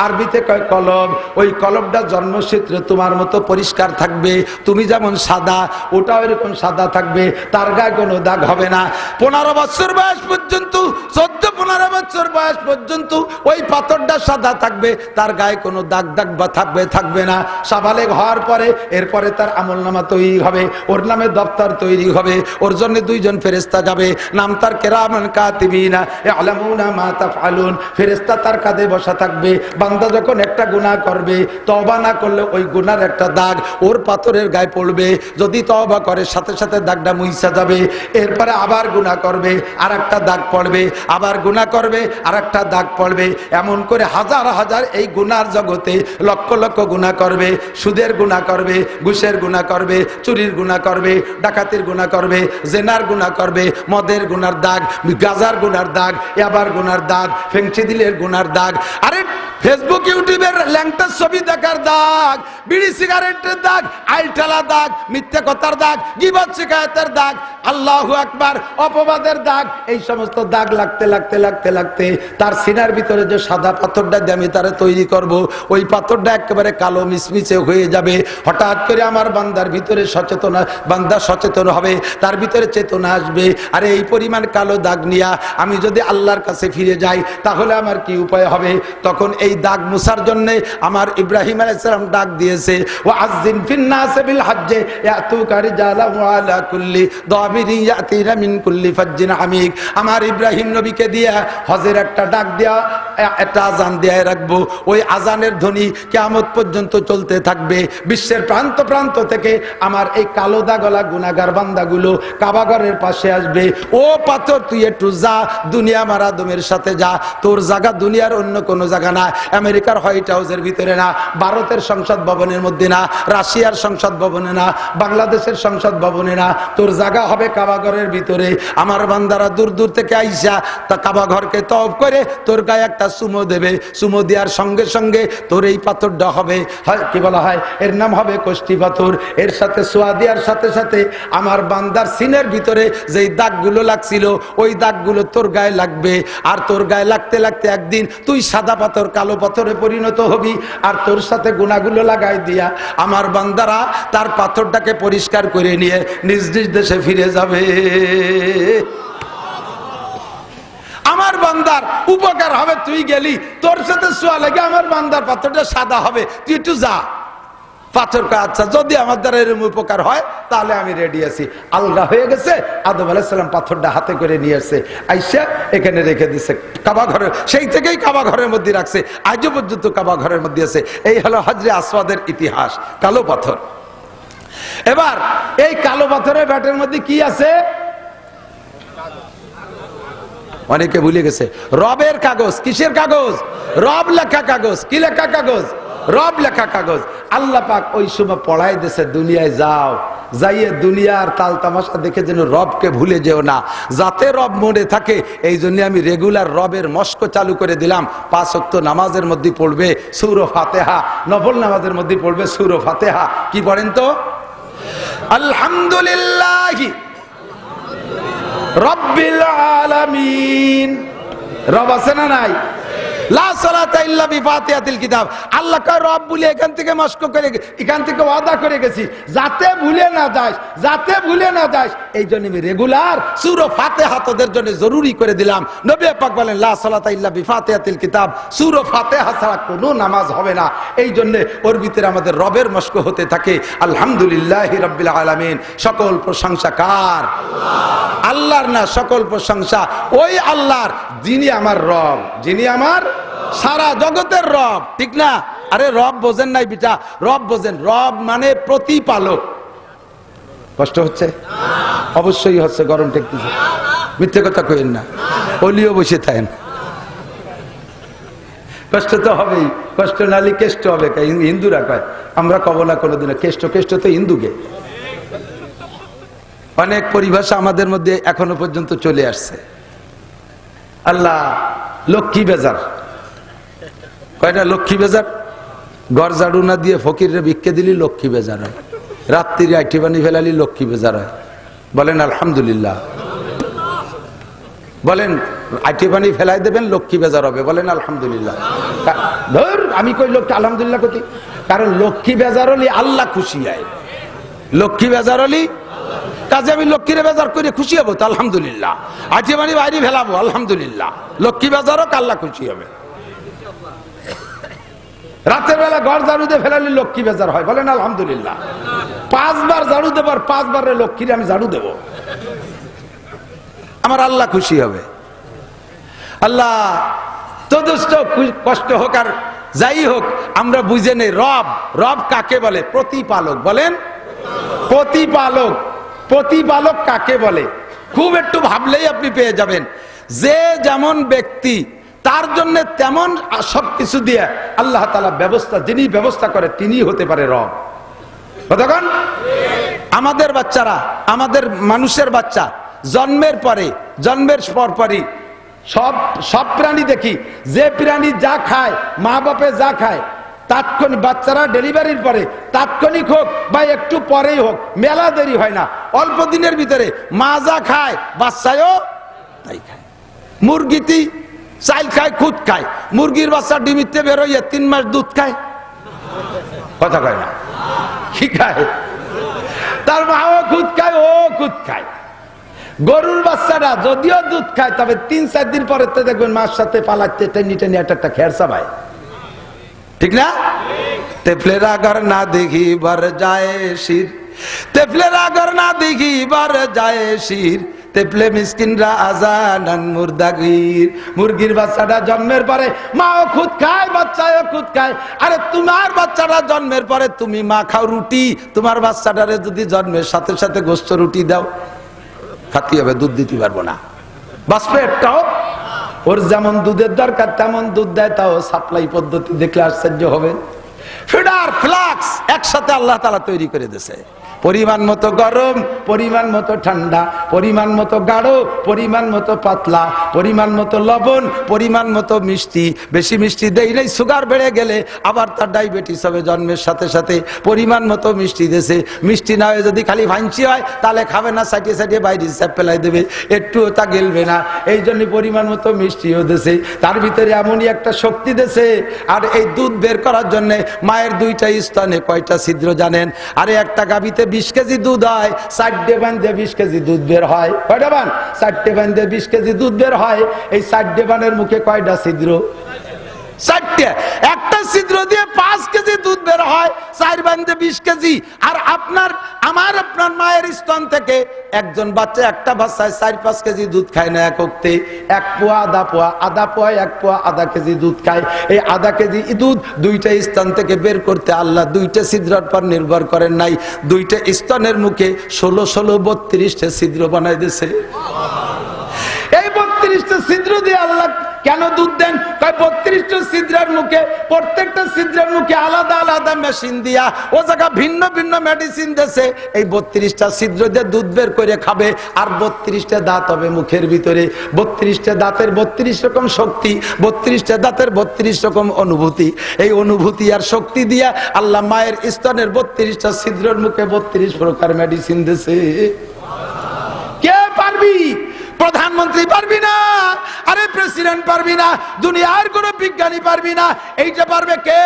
আরবিতে কয় কলব। ওই কলবটা জন্মসূত্রে তোমার মতো পরিষ্কার থাকবে, তুমি যেমন সাদা, ওটাও এরকম সাদা থাকবে, তার গায়ে কোনো দাগ হবে না। 15 বছর বয়স পর্যন্ত, 14 15 বছর বয়স পর্যন্ত ওই পাথরটা সাদা থাকবে, তার গায়ে কোনো দাগ দাগ বা থাকবে না। সাবালেগ হওয়ার পরে এরপরে তার আমলনামা তৈরি হবে, ওর নামে দপ্তর তৈরি হবে, ওর জন্য 2 জন ফেরেশতা যাবে, নাম তার কিরামান কাতিবিনা ইয়ালামুনা মা তাফআলুন। ফেরেশতা তার কাঁধে বসা থাকবে। বান্দা যখন একটা গুনাহ করবে, তওবা না করলে ওই গুনার একটা দাগ ওর পাথরের গায়ে পড়বে। যদি তওবা করে সাথে সাথে দাগটা মুইসা যাবে। এরপরে আবার গুনাহ করবে, আর একটা দাগ পড়বে, আবার গুনাহ করবে, আর একটা দাগ পড়বে। এমন করে হাজার হাজার এই গুনার জগতে লক্ষ লক্ষ গুনাহ করবে। সুদের গুনাহ করবে, ঘুষের গুনাহ করবে, চুরির গুনাহ করবে, ডাকাতির গুনাহ করবে, জেনার গুনাহ করবে, মদের গুনার দাগ, গাজার গুনার দাগ, ইয়াবার গুনার দাগ, ফেংচিদিলের গুনার দাগ, আরে ফেসবুক ইউটিউবের ল্যাংটা ছবি দেখার দাগ, বিড়ি সিগারেটের দাগ, আইলটালা দাগ, মিথ্যা কথার দাগ, গীবত শিকায়তের দাগ, আল্লাহু আকবার, অপবাদের দাগ, এই সমস্ত দাগ লাগতে লাগতে লাগতে লাগতে তার সিনার ভিতরে যে সাদা পাথরটা দিয়ে আমি তারে তৈরি করব, ওই পাথরটা একেবারে কালো মিশমিশে হয়ে যাবে। হঠাৎ করে আমার বান্দার ভিতরে বান্দা সচেতন হবে, তার ভিতরে চেতনা আসবে, আরে এই পরিমাণ কালো দাগ নিয়া আমি যদি আল্লাহর কাছে ফিরে যাই তাহলে আমার কি উপায় হবে। তখন এই দাগ মুছার জন্য আমার ইব্রাহিম আলাইহিস সালাম ডাক দিয়েছে, ওয়া আযযিন ফিন নাস বিল হজ্জ ইয়াতুকা রিজালান ওয়া আলা কুল্লি দামিরিন ইয়াতিনা মিন কুল্লি ফাজ্জিন আমিক। আমার ইব্রাহিম নবীকে দিয়া হজের একটা ডাক দেয়া, একটা আজান দেয়া রাখবো। ওই আজানের ধ্বনি কিয়ামত পর্যন্ত চলতে থাকবে। বিশ্বের প্রান্ত প্রান্ত থেকে আমার এই কালো দাগলা গুনাহগার বান্দাগুলো কাবাঘরের পাশে আসবে। ও পাথর তুই একটু যা, দুনিয়া মারাদমের সাথে যা, তোর জায়গা দুনিয়ার অন্য কোনো জায়গা না, আমেরিকার হোয়াইট হাউসের ভিতরে না, ভারতের সংসদ ভবনের মধ্যে না, রাশিয়ার সংসদ ভবনে না, বাংলাদেশের সংসদ ভবনে না, তোর জায়গা হবে কাবাঘরের ভিতরে। আমার বান্দারা দূর দূর থেকে আইসা তা কাবাঘরকে তওব করে তোর গায়ে একটা চুমো দেবে। চুমো দেওয়ার সঙ্গে সঙ্গে তোর এই পাথরটা হবে, কি বলা হয়, এর নাম হবে কষ্টি পাথর। এর সাথে সোয়া দেওয়ার সাথে সাথে আমার বান্দার সিনের ভিতরে যেই দাগগুলো লাগছিল ওই দাগগুলো তোর গায়ে লাগবে। আর তোর গায়ে লাগতে লাগতে একদিন তুই সাদা পাথর কালো পাথরে পরিণত হবি। আর তোর সাথে গুনাহগুলো লাগাই দিয়া আমার বান্দারা তার পাথরটাকে পরিষ্কার করে নিয়ে নিজ নিজ দেশে ফিরে যাবে। আমার বান্দার উপকার হবে, তুই গেলি, তোর সাথে সোয়া লাগে আমার বান্দার পাথরটা সাদা হবে, তুই একটু যা। পাথর কা আচ্ছা, যদি আমার দ্বারা এরকম উপকার হয় তাহলে আমি রেডি আছি। আলগা হয়ে গেছে, আদম আলাইহিস সালাম পাথরটা হাতে করে নিয়ে আসছে, আইসা এখানে রেখে দিচ্ছে কাবা ঘরে। সেই থেকেই কাবা ঘরের মধ্যে রাখছে, আজও পর্যন্ত কাবা ঘরের মধ্যে আছে। এই হলো হজরে আসওয়াদের ইতিহাস, কালো পাথর। এবার এই কালো পাথরের ব্যাটের মধ্যে কি আছে অনেকে ভুলে গেছে। রবের কাগজ। কিসের কাগজ? রব লেখা কাগজ। কি লেখা কাগজ? রব লেখা কাগজ। আল্লাহ পাক ওই সময় পড়াই দিয়েছে, দুনিয়ায় যাও, যাইয়ে দুনিয়ার তাল তামাশা দেখে যেন রবকে ভুলে যেও না, যাতে রব মনে থাকে। এই জন্য আমি রেগুলার রবের মস্ক চালু করে দিলাম। 5 ওয়াক্ত নামাজের মধ্যে পড়বে সূরা ফাতিহা, নফল নামাজের মধ্যে পড়বে সূরা ফাতিহা। কি পড়েন তো? আলহামদুলিল্লাহি রাব্বিল আলামিন। রব আছে না নাই? লা সালাতা ইল্লা বিফাতিহাতিল কিতাব। আল্লাহ কয় রব বলে এখান থেকে মস্ক করে, এখান থেকে ওয়াদা করে গেছি যাতে ভুলে না যাস, যাতে ভুলে না যাস। এই জন্য আমি রেগুলার সূরা ফাতিহা তোদের জন্য জরুরি করে দিলাম। নবী পাক বলেন লা সালাতা ইল্লা বিফাতিহাতিল কিতাব, সূরা ফাতিহা ছাড়া কোনো নামাজ হবে না। এই জন্য ওর ভিতরে আমাদের রবের মস্ক হতে থাকে। আলহামদুলিল্লাহি রাব্বিল আলামিন। সকল প্রশংসা কার? আল্লাহর না, সকল প্রশংসা ওই আল্লাহর যিনি আমার রব, যিনি আমার সারা জগতের রব। ঠিক না? আরে রব বোঝেন নাই বিটা, রব বোঝেন। রব মানে প্রতিপালক। কষ্ট হচ্ছে? অবশ্যই হচ্ছে, গরম ঠেকতেছে, মিথ্যে কথা কইেন না, ওলিও বসে থাকেন। কষ্ট তো হবেই, কষ্ট নালি কেষ্ট হবে। হিন্দুরা কয়, আমরা কব না কোনোদিনও কেষ্ট। কেষ্ট তো হিন্দুকে। অনেক পরিভাষা আমাদের মধ্যে এখনো পর্যন্ত চলে আসছে। আল্লাহ লক্ষ্মী বেজার, কয়টা লক্ষ্মী বেজার? ঘর ঝাড়ু না দিয়ে ফকিররে ভিক্ষে দিলি লক্ষ্মী বেজার হয়, রাত্রিরে আইটি পানি ফেলালি লক্ষ্মী বেজার হয়। বলেন আলহামদুলিল্লাহ। বলেন আইটি পানি ফেলাই দেবেন লক্ষ্মী বেজার হবে, বলেন আলহামদুলিল্লাহ। ধর আমি কই লোকটা আলহামদুলিল্লাহ কতি, কারণ লক্ষ্মী বেজার হলি আল্লাহ খুশি হয়। লক্ষ্মী বেজার হলি কাজে আমি লক্ষ্মীরে বাজার করে খুশি হবো তো আলহামদুলিল্লাহ, আঠি মানি বাইরে ফেলাবো আলহামদুলিল্লাহ, লক্ষ্মী বাজারও আল্লাহ খুশি হবে। রাতের বেলা ঘর ঝাড়ু দিয়ে ফেলালে লক্ষ্মী বাজার হয়, বলেন আলহামদুলিল্লাহ। 5 বার ঝাড়ু দেবার 5 বারের লক্ষ্মীরে আমি ঝাড়ু দেব, আমার আল্লাহ খুশি হবে। আল্লাহ যথেষ্ট কষ্ট হোক আর যাই হোক, আমরা বুঝে নেই রব, রব কাকে বলে? প্রতিপালক। বলেন প্রতিপালক। প্রতিপালক কাকে বলে? খুব একটু ভাবলেই আপনি পেয়ে যাবেন। যে যেমন ব্যক্তি তার জন্য তেমন সবকিছু দিয়ে আল্লাহ তাআলা ব্যবস্থা, যিনি ব্যবস্থা করে তিনি হতে পারে রব। কতক্ষণ আমাদের বাচ্চারা, আমাদের মানুষের বাচ্চা জন্মের পরপরই সব প্রাণী দেখি, যে প্রাণী যা খায়, মা বাপে যা খায়, তাৎক্ষণিক বাচ্চারা ডেলিভারির পরে তাৎক্ষণিক হোক বা একটু পরেই হোক, মেলা দেরি হয় না, অল্প দিনের ভিতরে মা যা খায় বাচ্চায়ও তাই খায়। মুরগিটি চাইল খায়, খুদ খায়। মুরগির বাচ্চা ডিমিতে বেরোয় 3 মাস দুধ খায়, কথা কয় না, কি খায়? তার মাও খুদ খায়, ও খুদ খায়। গরুর বাচ্চাটা যদিও দুধ খায়, তবে 3-4 দিন পরে তো দেখবেন মার সাথে পালাতে টেনে টেনে একটা খেরসা ভাই, ঠিক না? তেফলেরা ঘর না দেখি বার যায় শির, তেফলেরা ঘর না দেখি বার যায় শির, তেফলে মিসকিনরা আজানান মুর্দাগির। মুরগির বাচ্চাটা জন্মের পরে মাও খুদ খায়, বাচ্চাও খুদ খায়। আরে তোমার বাচ্চাটা জন্মের পরে তুমি মা খাও রুটি, তোমার বাচ্চাটারে যদি জন্মের সাথে সাথে গোস্ত রুটি দাও, খাতি হবে, দুধ দিতে পারবো না, বাঁচবে একটাও। ওর যেমন দুধের দরকার তেমন দুধ দেয়, তাও সাপ্লাই পদ্ধতি দেখলে আশ্চর্য হবে। ফিডার ফ্লাক্স একসাথে আল্লাহ তাআলা তৈরি করে দিয়েছে, পরিমাণ মতো গরম, পরিমাণ মতো ঠান্ডা, পরিমাণ মতো গাঢ়, পরিমাণ মতো পাতলা, পরিমাণ মতো লবণ, পরিমাণ মতো মিষ্টি। বেশি মিষ্টি দেই নাই, সুগার বেড়ে গেলে আবার তার ডায়াবেটিস হবে জন্মের সাথে সাথে। পরিমাণ মতো মিষ্টি দেশে, মিষ্টি না হয়ে যদি খালি ভাঙচি হয় তাহলে খাবে না, সাইটে সাইটে বাইরে চাপ ফেলাই দেবে, একটুও তা গেলবে না। এই জন্য পরিমাণ মতো মিষ্টিও দেশে, তার ভিতরে এমনই একটা শক্তি দেশে। আর এই দুধ বের করার জন্য মায়ের 2টা স্তনে কয়টা ছিদ্র জানেন? আরে একটা গাভীতে 20 কেজি দুধ হয়, 4টে বান্ধে 20 কেজি দুধ বের হয়। কয়টা বান? 4টে বান্ধে 20 কেজি দুধ বের হয়। এই 4টে বানের মুখে কয়টা ছিদ্র? 4টে। একটা ছিদ্র দিয়ে 5 কেজি দুধ বের হয়, 4 বান্ধে 20 কেজি। আর আপনার মায়ের স্তন থেকে একজন বাচ্চা, একটা বাচ্চায় 4-5 কেজি দুধ খায় না একতে। 1 পোয়া, আধা পোয়া, আধা পোয়া, 1 পোয়া, আধা কেজি দুধ খায়। এই আধা কেজি দুধ 2টা স্তন থেকে বের করতে আল্লাহ 2টা ছিদ্রের পর নির্ভর করেন নাই, 2টা স্তনের মুখে 16 32টা ছিদ্র বানাই দিয়েছে। এই 32টা ছিদ্র দিয়ে আল্লাহ কেন দুধ দেন? 32টা ছিদ্রের মুখে, প্রত্যেকটা ছিদ্রের মুখে আলাদা আলাদা মেশিন দিয়া ও জায়গা ভিন্ন ভিন্ন মেডিসিন দেশে। এই 32টা ছিদ্র দিয়ে দুধ বের করে খাবে। আর 32টা দাঁত হবে মুখের ভিতরে, 32টা দাঁতের 32 রকম শক্তি, 32টা দাঁতের 32 রকম অনুভূতি। এই অনুভূতি আর শক্তি দিয়া আল্লাহ মায়ের স্তনের 32টা ছিদ্রের মুখে 32 প্রকার মেডিসিন দেশে। কে পারবি? প্রধানমন্ত্রী পারবি না, আরে প্রেসিডেন্ট পারবি না, দুনিয়ার কোন বিজ্ঞানী পারবি না। এইটা পারবে কে?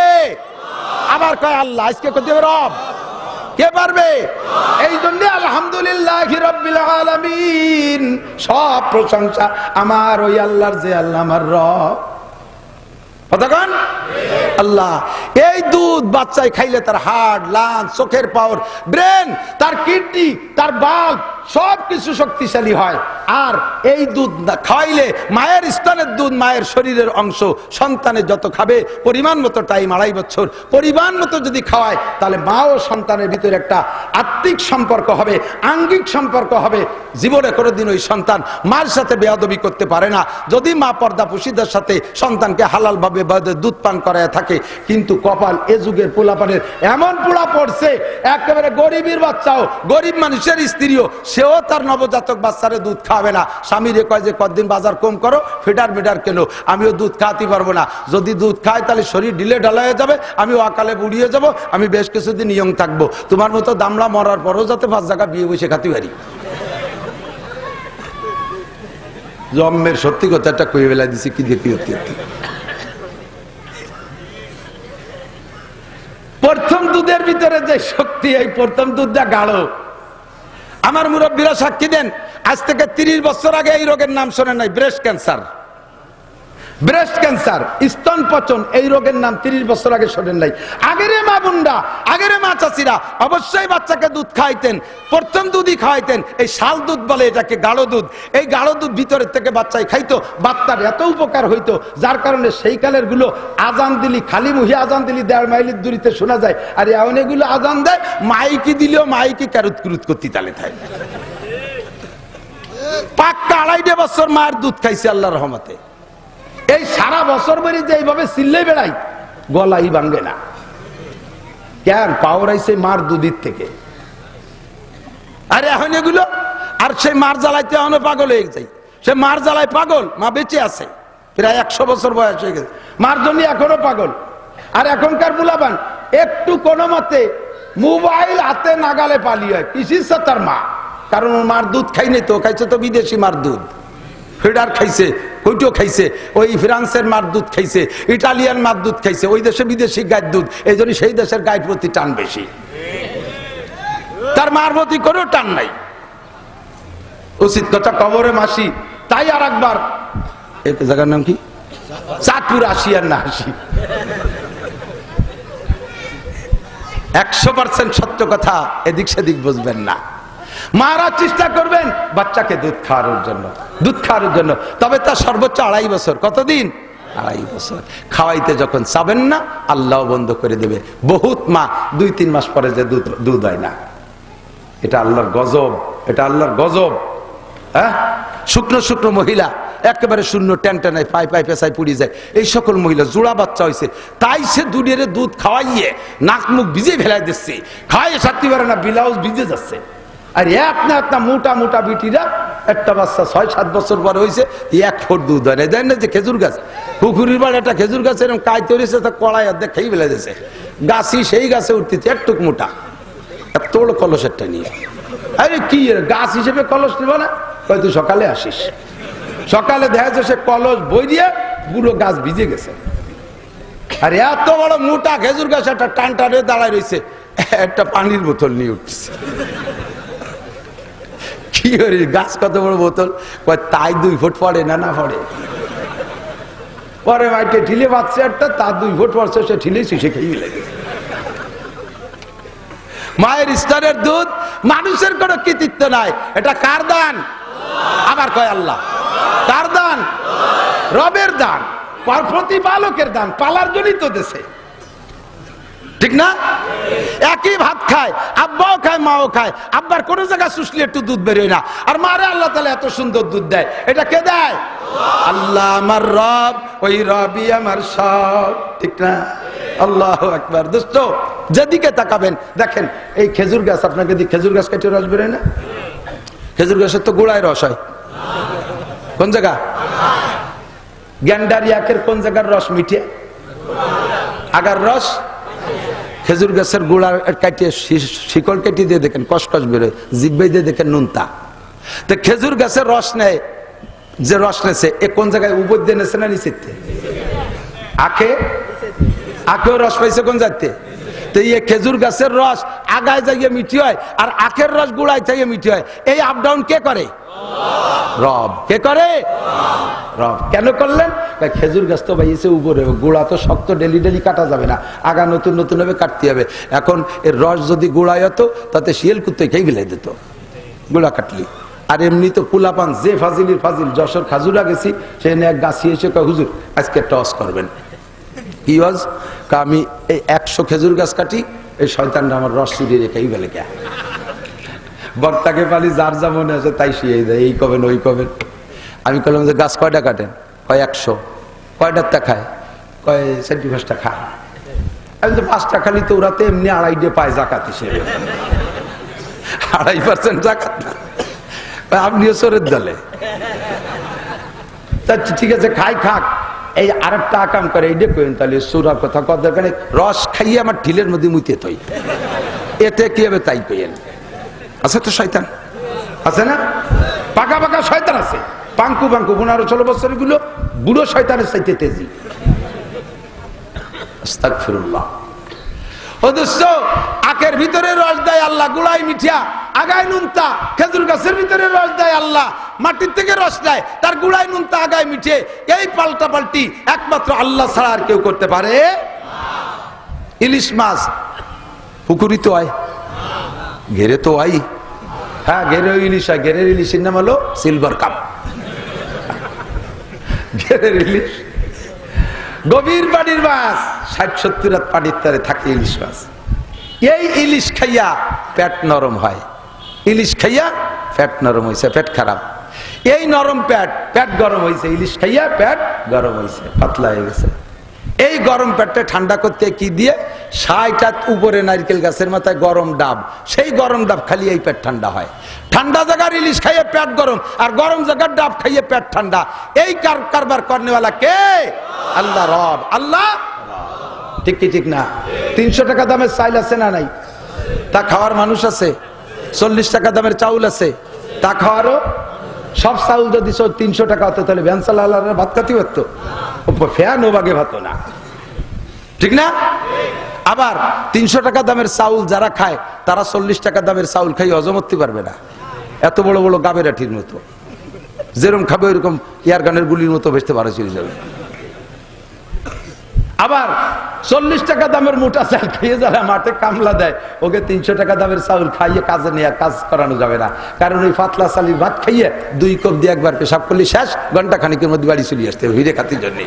আবার কয় আল্লাহ। আজকে কত রব? কে পারবে? এই জন্য আলহামদুলিল্লাহি রাব্বিল আলামিন, সব প্রশংসা আমার ওই আল্লাহর, যে আল্লাহ আমার রব। কতক্ষণ আল্লাহ। এই দুধ বাচ্চায় খাইলে তার হার্ট, লাংস, চোখের পাওয়ার, ব্রেন, তার কিডনি, তার বাল্ব সবকিছু শক্তিশালী হয়। আর এই দুধ খাওয়াইলে, মায়ের স্তনের দুধ মায়ের শরীরের অংশ, সন্তানে যত খাবে পরিমাণ মতো টাইম, 2.5 বছর পরিমাণ মতো যদি খাওয়ায়, তাহলে মা ও সন্তানের ভিতরে একটা আত্মিক সম্পর্ক হবে, আঙ্গিক সম্পর্ক হবে। জীবনে কোনোদিন ওই সন্তান মার সাথে বেয়াদবি করতে পারে না, যদি মা পর্দা পুশিদার সাথে সন্তানকে হালাল ভাবে দুধ পান করায় থাকে। কিন্তু কপাল এ যুগের পোলাপানের এমন পোলা পড়ছে, একেবারে গরিবের বাচ্চাও, গরিব মানুষের স্ত্রীও, সেও তার নবজাতক বাচ্চারে দুধ খাওয়াবে না। স্বামীরে কয় যে কতদিন বাজার কম করো, ফিডার মিডার কেন, আমিও দুধ খাওয়াতে পারবো না। যদি দুধ খায় তাহলে শরীর ঢিলে ঢালা হয়ে যাবে, আমিও অকালে বুড়িয়ে যাব, আমি বেশ কিছুদিন ইয়ং থাকবো। তোমার মতো দামলা মরার পরও যাতে 5 জায়গা বিয়ে বসে খাতে পারি। জন্মের সত্যি কথা একটা কয়ে বেলা দিছি, কি দেখি প্রথম দুধের ভিতরে যে শক্তি, এই প্রথম দুধটা গাঢ়। আমার মুরব্বীরা সাক্ষী দেন, আজ থেকে 30 বছর আগে এই রোগের নাম শোনেন নাই, ব্রেস্ট ক্যান্সার। ব্রেস্ট ক্যান্সার, স্তনপচন, এই রোগের নাম 30 বছর আগে শোনেন নাই। আগের মা বোনরা, আগের মা চাচিরা অবশ্যই বাচ্চাকে দুধ খাওয়াইতেন, প্রথম দুধই খাওয়াইতেন। এই শাল দুধ বলে এটাকে, গাঢ় দুধ। এই গাঢ় দুধ ভিতরের থেকে বাচ্চায় খাইতো, বাচ্চার এত উপকার হইতো, যার কারণে সেই কালের গুলো আজান দিলি, খালি মুহি আজান দিলি 1.5 মাইলের দূরিতে শোনা যায়। আর এমন এগুলো আজান দেয়, মাইকি দিলেও মাইকি ক্যারুত কুরুত করতে তালে থাকে। পাক্কা 2.5 বছর মায়ের দুধ খাইছে আল্লাহর রহমতে। এই সারা বছর বেরি যে এইভাবে চিল্লে বেড়াই, গলাই ভাঙবে না। কেন? পাওয়ার আইছে মার দুধের থেকে। আরে এখন এগুলো, আর সেই মার জ্বালাইতে এখনো পাগল হয়ে যায়। সে মার জ্বালায় পাগল, মা বেঁচে আছে, প্রায় 100 বছর বয়স হয়ে গেছে, মার জন্য এখনো পাগল। আর এখনকার বুলাবান একটু কোনো মতে মোবাইল হাতে নাগালে পালিয়ে হয়, পিছিয়ে তার মা। কারণ মার দুধ খাইনি তো, খাইছে তো বিদেশি মার দুধ, ফেডার খাইছে, কইটো খাইছে, ওই ফ্রান্সের মার দুধ খাইছে, ইটালিয়ান মার দুধ খাইছে, ওই দেশে বিদেশি গায়ের দুধ। এই জন্য সেই দেশের গায়ের প্রতি টান বেশি, তার মার প্রতি কোনো টান নাই। উচিত কথা, কবরে মাসি। তাই আর একবার, এই জায়গার নাম কি, চাঁদপুর আসি আর না আসি, 100% সত্য কথা, এদিক সেদিক বুঝবেন না। মারা চেষ্টা করবেন বাচ্চাকে দুধ খাওয়ানোর জন্য, দুধ খাওয়ানোর জন্য। তবে তার সর্বোচ্চ 2.5 বছর। কতদিন? 2.5 বছর। খাওয়াইতে যখন চাবেন না, আল্লাহ বন্ধ করে দেবে। বহুত মা 2-3 মাস পরে যে দুধ হয় না, এটা আল্লাহর গজব, এটা আল্লাহর গজব। হ্যাঁ, শুকনো শুকনো মহিলা, একেবারে শূন্য, টেনটেনায় পাই পাই পেশায় পুড়ি যায়, এই সকল মহিলা জোড়া বাচ্চা হয়েছে, তাই সে দুধের দুধ খাওয়াইয়ে নাক মুখ ভিজে ফেলাই দিচ্ছে, খাওয়াইয়ে সারতে পারে না, ব্লাউজ ভিজে যাচ্ছে। আর আপনার মোটা মোটা বিটিরা, একটা বাচ্চা 6-7 বছর পরে হয়েছে, 1 ফুট দুধ হয় না। জানেন না যে খেজুর গাছ, পুকুরের বাড়ি একটা খেজুর গাছ এরকম কাই তৈরিছে, তা কড়াই অর্ধেক খেয়ে ফেলে দিয়েছে, গাছই সেই গাছে উঠতেছে একটুক মোটা, এত বড় কলসেরটা নিয়ে। আরে কি গাছ হিসেবে কলস নেবে না? হয়তো সকালে আসিস, সকালে দেখা যাচ্ছে সে কলস বই দিয়ে পুরো গাছ ভিজে গেছে। আর এত বড় মোটা খেজুর গাছ একটা টান টানে দাঁড়ায় রয়েছে, একটা পানির বোতল নিয়ে উঠছে। কি করি, গাছ কত বড় বোতল, তাই 2 ফুট পড়ে না, না পড়ে। পরে মাইকে ঠিলে বাচ্চা একটা, তার 2 ফুট পড়ছে, সে ঠিলেছি, সে খেয়ে লেগে। মায়ের স্তনের দুধ, মানুষের কোনো কৃতিত্ব নাই, এটা কার দান? আবার কয় আল্লাহ। কার দান? রবের দান, প্রতিপালকের দান, পালার জন্যই তো দেশে, ঠিক না? একই ভাত খায়, আব্বাও খায়, মাও খায়, আব্বার কোন জায়গায় শুষলে একটু দুধ বেরোয় না, আর মারে আল্লাহ তাআলা এত সুন্দর দুধ দেয়। এটা কে দেয়? আল্লাহ আমার রব, ওই রবই আমার সব, ঠিক না? আল্লাহু আকবার। দোস্ত, যেদিকে তাকাবেন দেখেন, এই খেজুর গাছ, আপনাকে দি খেজুর গাছ কেটে রস বেরোয় না? খেজুর গাছের তো গোড়ায় রস হয়। কোন জায়গা? গ্যান্ডারিয়াকের কোন জায়গার রস মিঠে? আগার রস। খেজুর গাছের গোড়ার কাটিয়ে শিকড় কেটে দিয়ে দেখেন কসকস বেরোয়, জিব্বাই দিয়ে দেখেন নুনতা। তো খেজুর গাছের রস নেয়, যে রস নেছে এ কোন জায়গায়? উপর দিয়ে নেছে না নিচে? আখে, আখেও রস পাইছে কোন জায়গাতে? তো এই খেজুর গাছের রস আগায় যাইয়ে মিঠি হয়, আর আখের রস গুড়ায় যাইয়ে মিঠি হয়। এই আপ ডাউন কে করে? রব। কে করে? রব। কেন করলেন? খেজুর গাছ তো বাইছে উপরে, গোড়া তো শক্ত, ডেলি ডেলি কাটা যাবে না, আগা নতুন নতুন ভাবে কাটতে হবে। এখন এর রস যদি গোড়ায় হতো, তাতে শিয়াল কুত্তে খেয়ে ফেলে দিত গোড়া কাটলি। আর এমনি তো পুলাপান যে ফাজিলির ফাজিল, যশোর খাজুরা গেছি, সে এক গাছি এসে কয় হুজুর আজকে টস করবেন। কি হজ? আমি এই 100 খেজুর গাছ কাটি, এই শয়তানটা আমার রস চুরিয়ে রেখেই ফেলে। কে বক্তাকে পালি, যার যা মনে আছে তাই শিয়ে দেয়, এই কবেন ওই কবেন। আমি বললাম যে গাছ কয়টা কাটেন? কয় 100। কয়টারটা খায়? কয় 4-5টা খায়। আমি তো 5টা খালি, তো ওরা তো এমনি 2.5 পায় জাকাত হিসেবে, 2.5% জাকাত না। আপনিও চোরের দলে। তা ঠিক আছে, খাই খাক। এই আরেকটা আকাম করে, এই দেখেন তাহলে সুরার কথা কত দরকার। রস খাইয়ে আমার ঢিলের মধ্যে মুইতে থই, এতে কি হবে তাই কইেন। আছে তো শয়তান, আছে না? পাকা পাকা শয়তান আছে, পাঙ্কু পাঙ্কু 15-16 বছরের গুলো বুড়ো শয়তানের চাইতে তেজি। আস্তাগফিরুল্লাহ। ও দোস্ত, আখের ভিতরে রস দেয় আল্লাহ, গুড়াই মিঠিয়া, আগায় নুনতা, খেজুর গাছের ভিতরে রস দেয় আল্লাহ, মাটির থেকে রস দেয়, তার গুড়ায় নুনতা আগায় মিঠে। এই পাল্টা পাল্টি একমাত্র আল্লাহ ছাড়া আর কেউ করতে পারে। ইলিশ মাছ পুকুরি তো আয়, ঘেরে তো আই, হ্যাঁ ঘেরে ইলিশ হয়। ঘেরের ইলিশের নাম হলো সিলভার কাপ। ঘেরের ইলিশ গভীর পানির মাছ, 60-70 রাত পানির তারে থাকে ইলিশ মাছ। এই ইলিশ খাইয়া পেট নরম হয়, ইলিশ খাইয়া পেট নরম হয়েছে, পেট খারাপ। এই নরম পেট, পেট গরম হয়েছে, ইলিশ খাইয়া পেট গরম হয়েছে, পাতলা হয়ে গেছে। এই গরম পেটটা ঠান্ডা করতে কি দিয়ে? 60 উপরে নারকেল গাছের মাথায় গরম ডাব, সেই গরম ডাব খালি এই পেট ঠান্ডা হয়। ঠান্ডা জায়গার ইলিশ খাইয়ে পেট গরম, আর গরম জায়গার ডাব খাইয়ে পেট ঠান্ডা। এই কারবার করনেওয়ালা কে? আল্লাহ রব, আল্লাহ। ঠিক কি ঠিক না? 300 টাকা দামের চাইল আছে না নাই? তা খাওয়ার মানুষ আছে। 40 টাকা দামের চাউল আছে, তা খাওয়ারও। সব চাউল যদি 300 টাকা হতো তাহলে ভ্যান চালালার ভাত খাতে পারতো, ফ্যান ও বাগে ভাত না, ঠিক না? আবার 300 টাকা দামের চাউল যারা খায় তারা 40 টাকা দামের চাউল খাই হজম করতে পারবে না। এত বড় বড় গাবেরাটির মতো, যেরকম খাবে ওইরকম এয়ার গানের গুলির মতো বেসতে পারে, চলে যাবে। আবার 40 টাকা দামের মোটা চাল খাইয়ে যারা মাঠে কামলা দেয়, ওকে 300 টাকা দামের চাউল খাইয়ে কাজে নিয়ে কাজ করানো যাবে না। কারণ ওই পাতলা চালির ভাত খাইয়ে 2 কাপ দিয়ে একবার পেশাব করলে শেষ, ঘন্টা খানিকের মধ্যে বাড়ি চলে আসতে হবে। হিরে খাতির জন্য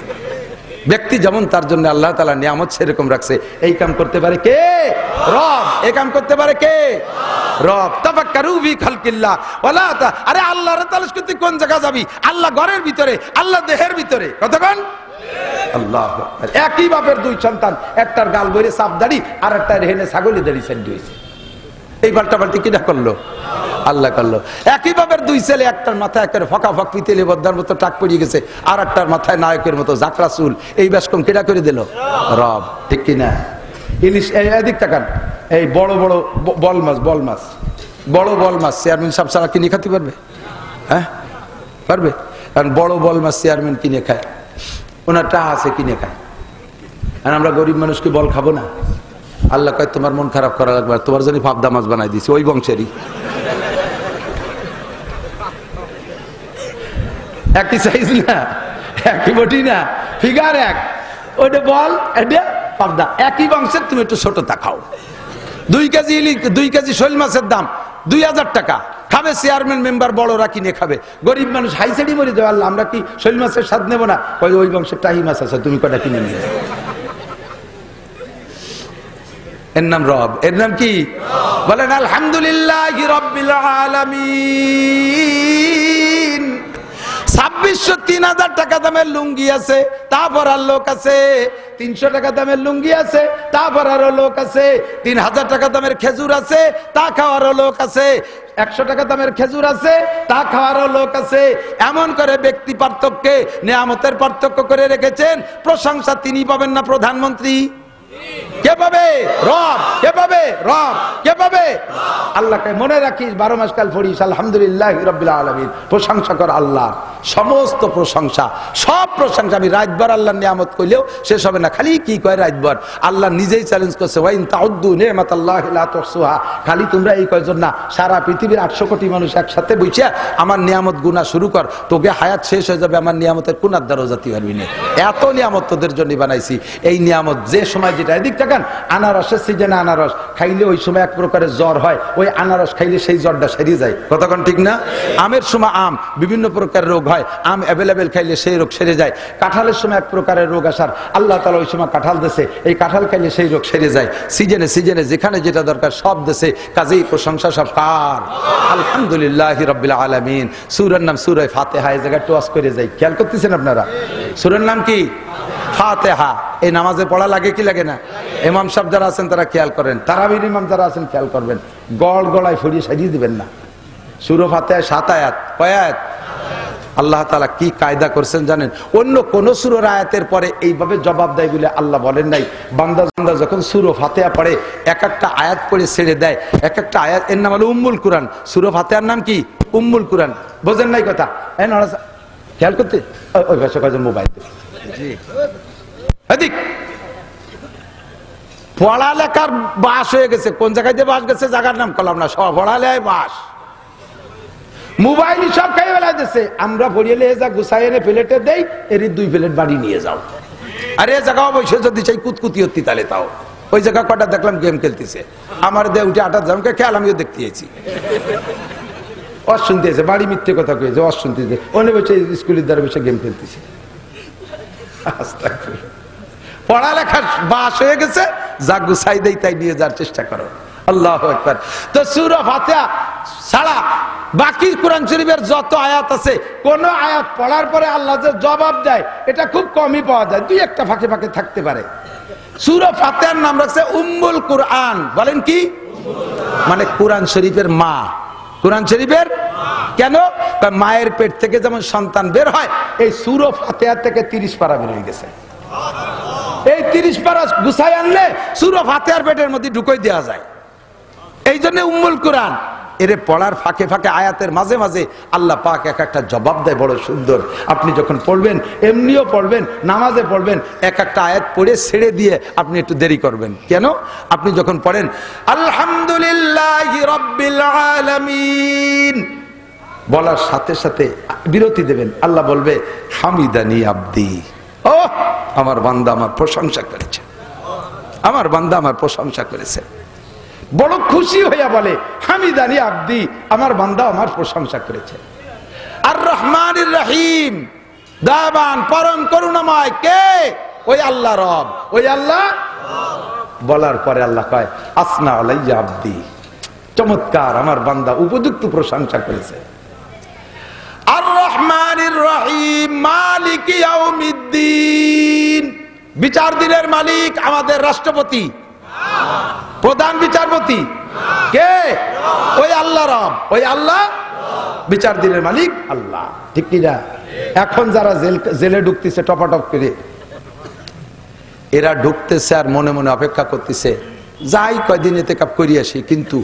ব্যক্তি যেমন, তার জন্য আল্লাহ তাআলা নিয়ামত সেরকম রাখছে। এই কাম করতে পারে কে? রব। এই কাম করতে পারে কে? রব। তাফাক্কারু ফি খালকিল্লাহ ওয়ালা আরে আল্লাহর তালাশ করতে কোন জায়গা যাবি? আল্লাহ ঘরের ভিতরে, আল্লাহ দেহের ভিতরে। কতক্ষণ? আল্লাহ। একই বাপের 2 সন্তান, একটার গাল বইরে সাপ দাড়ি, আর একটার হেনে ছাগলি দাড়ি সেন্ড হয়েছে। এই পাল্টাপাল্টি কিনা করলো? আল্লাহ করলো। একই বাপের 2 ছেলে, একটার মাথায় একের ফকা ফক পিতেলে বদ্দার মতো টাক পড়িয়ে গেছে, আর একটার মাথায় নায়কের মতো জাকরা চুল। এই ব্যাসকম কেটা করে দিল? রব। ঠিক কিনা? ইলিশ এদিক তাকান, এই বড় বড় বল মাছ, বল মাছ, বড় বল মাছ চেয়ারম্যান সাহেব ছাড়া কিনে খাতে পারবে? হ্যাঁ পারবে? কারণ বড় বল মাছ চেয়ারম্যান কিনে খায়, ওনার টাকা আছে কিনে খায়। আর আমরা গরিব মানুষকে বল খাবো না? আল্লাহ কয় তোমার মন খারাপ করা লাগবে, তোমার জন্য পাবদা মাছ বানাই দিছি, ওই বংশেরই। একই সাইজ না, একই বটি না, ফিগার এক। ওইটা বল, এটা পাবদা, একই বংশের। তুমি একটু ছোটটা খাও। 2 কেজি শৈল মাছের দাম 2000 টাকা। খাবে চেয়ারম্যান মেম্বার, বড়রা কিনে খাবে, গরিব মানুষ হাইসাইডি মরে দেবে। আল্লাহ আমরা কি শৈল মাছের স্বাদ নেবো না? ওই বংশের টাহি মাছ আছে, তুমি কটা কিনে নিয়ে। এর নাম রব। এর নাম কি? বলেন আলহামদুলিল্লাহি রাব্বিল আলামিন। 2600-3000 টাকা দামের লুঙ্গি আছে, তারপর আর লোক আছে। 300 টাকা দামের লুঙ্গি আছে, তারপর আরো লোক আছে। 3000 টাকা দামের খেজুর আছে, তা খাওয়ারও লোক আছে। 100 টাকা দামের খেজুর আছে, তা খাওয়ারও লোক আছে। এমন করে ব্যক্তি পার্থক্যে নিয়ামতের পার্থক্য করে রেখেছেন। প্রশংসা তিনি পাবেন না, প্রধানমন্ত্রী কে পাবে? রব। কে পাবে? রব। কে পাবে? আল্লাহকে মনে রাখিস, 12 মাস কাল পড়িস আলহামদুলিল্লাহি রাব্বিল আলামিন। প্রশংসা কর আল্লাহ, সমস্ত প্রশংসা, সব প্রশংসা। আমি রাতভর আল্লাহর নিয়ামত কইলেও শেষ হবে না। খালি কি কয় রাতভর? আল্লাহ নিজেই চ্যালেঞ্জ করছে, ওয়া ইন তাউদ্দু নি'মাতাল্লাহি লা তুহসুহা। খালি তোমরা এই কয়জন না, সারা পৃথিবীর 800 কোটি মানুষ একসাথে বইসা আমার নিয়ামত গুনাহ শুরু কর, তোকে হায়াত শেষ হয়ে যাবে, আমার নিয়ামতের কোন আদ্দারও জাতি পারবি না। এত নিয়ামত তোদের জন্য বানাইছি। এই নিয়ামত যে সময়, যেটা এদিক তাকান, আনারসের সিজনে আনারস খাইলে ওই সময় এক প্রকারের জ্বর হয়, ওই আনারস খাইলে সেই জ্বরটা সেরে যায়। কতক্ষণ ঠিক না? আমের সময় আম, বিভিন্ন প্রকারের রোগ হয়, আম অ্যাভেলেবেল খাইলে সেই রোগ সেরে যায়। কাঁঠালের সময় এক প্রকারের রোগ আসার, আল্লাহ তাআলা ওই সময় কাঁঠাল দেশে, এই কাঁঠাল খাইলে সেই রোগ সেরে যায়। সিজনে সিজনে যেখানে যেটা দরকার সব দেশে। কাজেই প্রশংসা সব কার? আলহামদুলিল্লাহি রাব্বিল আলামিন। সূরার নাম সূরা ফাতিহা। এই জায়গায় টোয়াস করে যাই, খেয়াল করতেছেন আপনারা? সূরার নাম কি? ফাতিহা। এই নামাজে পড়া লাগে কি লাগে না? ইমাম সাহেব যারা আছেন তারা খেয়াল করেন, তারাবির ইমাম যারা আছেন খেয়াল করবেন, গড়ায় ফরিয়ে সাজিয়ে দিবেন না। সূরা ফাতিহা 7 আয়াত। কয় আয়াত? আল্লাহ তাআলা কি কায়দা করছেন জানেন? অন্য কোন সূরার আয়াতের পরে এইভাবে জবাব দেয় বলে আল্লাহ বলেন নাই। বান্দা যখন সূরা ফাতিহা পড়ে, এক একটা আয়াত পড়ে ছেড়ে দেয়। এক একটা আয়াত, এর নাম হলো উম্মুল কুরআন। সূরা ফাতিহার নাম কি? উম্মুল কুরআন। বোঝেন নাই কথা? খেয়াল করতে ওই ভাষা কয়জন মোবাইল জি এদিক পড়ালেখার বাস হয়ে গেছে। কোন জায়গায় যে বাস গেছে জায়গার নাম করলাম না, সব পড়ালেখায় বাস। মোবাইল সব খাই বেলা দিচ্ছে। আমরা পড়িয়ে যা গুছাই এনে প্লেটে দেই, এর 2 প্লেট বাড়ি নিয়ে যাও। আর এই জায়গা অবশ্যই যদি চাই কুতকুতি হতি তাহলে তাও ওই জায়গা কটা দেখলাম গেম খেলতেছে, আমার দিয়ে উঠে 8 জনকে খেয়াল আমিও দেখতে গেছি। অশুনতে আছে বাড়ি মিথ্যে কথা কয়েছে, অশুনতে অনেক বসে স্কুলের দ্বারা বসে গেম খেলতেছে। পড়ালেখার বাস হয়ে গেছে, যা গুছাই দেই তাই নিয়ে যাওয়ার চেষ্টা করো। আল্লাহু আকবার। তো সূরা ফাতিহা ছাড়া বাকি কোরআন শরীফের যত আয়াত আছে, কোন আয়াত পড়ার পরে আল্লাহ যে জবাব দেয় এটা খুব কমই পাওয়া যায়, 2-1টা ফাঁকে ফাঁকে থাকতে পারে। সূরা ফাতিহার নাম রাখছে উম্মুল কুরআন। বলেন কি? মানে কোরআন শরীফের মা। কোরআন শরীফের কেন? মায়ের পেট থেকে যেমন সন্তান বের হয়, এই সূরা ফাতিহা থেকে 30 পারা বের হয়ে গেছে। এই 30 পারা গুছাই আনলে সূরা ফাতিহার পেটের মধ্যে ঢুকাই দেওয়া যায়। এই জন্য উম্মুল কুরআন। এর পড়ার ফাঁকে ফাঁকে আয়াতের মাঝে মাঝে আল্লাহ পাক এক একটা জবাব দেয়, বড় সুন্দর। আপনি যখন পড়বেন, এমনিও পড়বেন, নামাজে পড়বেন, এক একটা আয়াত পড়ে ছেড়ে দিয়ে আপনি একটু দেরি করবেন। কেন? আপনি যখন পড়েন আলহামদুলিল্লাহি রাব্বিল আলামিন বলার সাথে সাথে বিরতি দেবেন। আল্লাহ বলবে হামিদানি আব্দি, ও আমার বান্দা আমার প্রশংসা করেছে, আমার বান্দা আমার প্রশংসা করেছে। বড় খুশি হইয়া বলে হামিদানি আব্দি, আমার বান্দা আমার প্রশংসা করেছে। আর রহমানির রহিম, দয়াবান পরম করুণাময় কে? ওই আল্লাহ রব, ওই আল্লাহ। বলার পরে আল্লাহ কয় আসনা আলাইয়া আব্দি, চমৎকার, আমার বান্দা উপযুক্ত প্রশংসা করেছে। আর রহমানির রহিম মালিক ইয়াউমিদ্দিন, বিচার দিনের মালিক আমাদের রাষ্ট্রপতি, প্রধান বিচারপতি কে? ওই আল্লাহ রব, ওই আল্লাহ বিচার দিনের মালিক আল্লাহ। ঠিক কিনা? এখন যারা জেলে ঢুকতেছে টপাটপ করে, এরা ঢুকতেছে আর মনে মনে অপেক্ষা করতেছে যাই কয়দিন এতে কাপ করি আসি, কিন্তু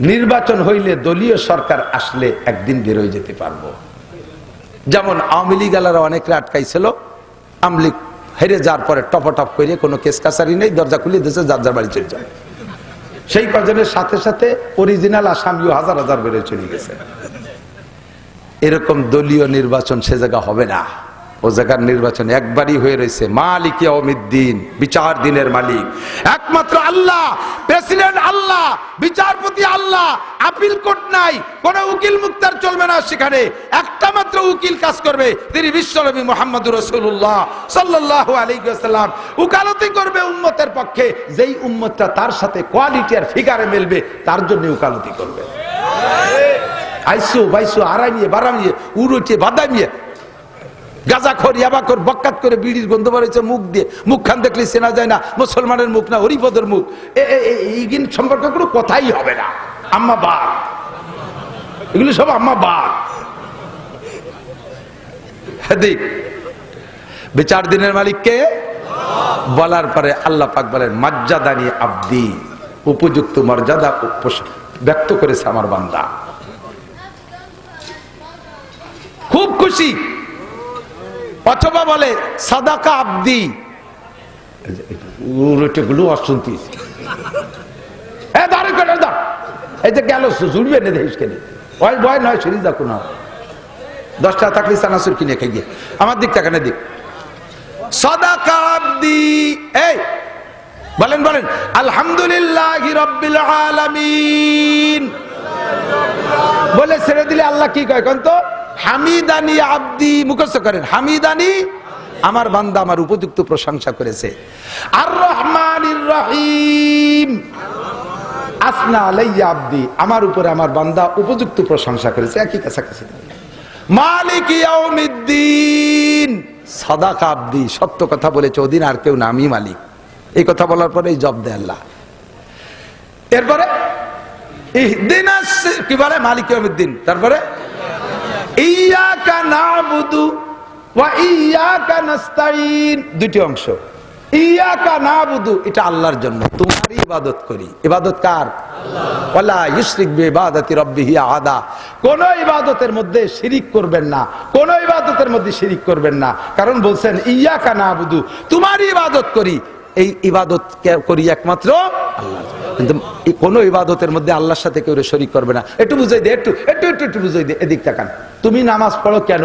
নির্বাচন হইলে দলীয় সরকার আসলে একদিন বেরোয় যেতে পারবো। যেমন আওয়ামী লীগ আলারা অনেকরা আটকাইছিল, আওয়ামী লীগ হেরে যাওয়ার পরে টপটপ করে কোনো কেস কাছারি নেই, দরজা খুলে দিয়েছে, যার যার বাড়ি চলে যায়। সেই কজনের সাথে সাথে অরিজিনাল আসামিও হাজার হাজার বেড়ে চলে গেছে। এরকম দলীয় নির্বাচন সে জায়গা হবে না। ও জায়গার নির্বাচন একবারই হয়ে রয়েছে মালিক ইয়াউমিদ্দিন, বিচার দিনের মালিক একমাত্র আল্লাহ, প্রেসিডেন্ট আল্লাহ, বিচারপতি আল্লাহ, আপিল কোর্ট নাই, কোন উকিল মুক্তার চলবে না। সেখানে একটা মাত্র উকিল কাজ করবে, তিনি বিশ্বনবী মুহাম্মদুর রাসূলুল্লাহ সাল্লাল্লাহু আলাইহি ওয়াসাল্লাম। উকালতি করবে উম্মতের পক্ষে, যেই উম্মতটা তার সাথে কোয়ালিটি আর ফিগারে মিলবে তার জন্য উকালতি করবে। আইসো বাইসো আড়াইয়ে বাড়াইয়ে উড়োটে বাদামিয়ে গাঁজাখোর ইয়াবাখোর বক্কাত করে বিড়ির গন্ধ বেরোচ্ছে মুখ দিয়ে, মুখখান দেখলে চেনা যায় না মুসলমানের মুখ না হরিপদের মুখ। এইগুলো সম্পর্কে কোনো কথাই হবে না। আম্মা বাদ, এগুলো সব আম্মা বাদ। দেখ বিচার দিনের মালিক কে? বলার পরে আল্লাহ পাক বলেন মর্যাদানি আব্দি, উপযুক্ত মর্যাদা ব্যক্ত করেছে আমার বান্দা। খুব খুশি। অথবা বলে সাদাকা আব্দি, গুলো অশুনতি এই যে গেল জুড়বে না দেখিস কেন ওই ভয় নয় শরীর দেখো না 10 টাকা থাকলে চানাচুর কিনে খেয়ে গিয়ে আমার দিক টাকা দিক সাদাকা আব্দি। এই বলেন বলেন আলহামদুলিল্লাহি রাব্বিল আলামিন বলে ছেড়ে দিলে আল্লাহ কি কয় কোন তো? হামিদানি আব্দি, মুখস্থ করেন হামিদানি, আমার বান্দা আমার উপযুক্ত প্রশংসা করেছে। আর রহমানির রহিম আসনা আলাইয়া আব্দি, আমার উপরে আমার বান্দা উপযুক্ত প্রশংসা করেছে, একই কাছাকাছি। মালিক ইয়াউমিদ্দিন, সাদাকা আব্দি, সত্য কথা বলেছে ওদিন আর কেউ না, আমি মালিক। এই কথা বলার পরে জব দেয় আল্লাহ। এরপরে ইহদিনাস কি বলে? মালিক ইয়াউমিদ্দিন। তারপরে ইয়াকা নাবুদু ওয়া ইয়াকা নাস্তাইন, দুটি অংশ। ইয়াকা নাবুদু এটা আল্লাহর জন্য, তোমারই ইবাদত করি। ইবাদত কার? আল্লাহ। ওয়ালা ইউশরিক বিইবাদাতি রাব্বিহি আহাদা, কোন ইবাদতের মধ্যে শিরিক করবেন না, কোন ইবাদতের মধ্যে শিরিক করবেন না। কারণ বলছেন ইয়াকা নাবুদু, তোমারই ইবাদত করি। এই ইবাদত করি একমাত্র আল্লাহ, কিন্তু কোনো ইবাদতের মধ্যে আল্লাহর সাথে কেউ শরীক করবে না। একটু বুঝাই দে, একটু একটু একটু একটু বুঝাই দে, এদিক তাকান। তুমি নামাজ পড়ো কেন?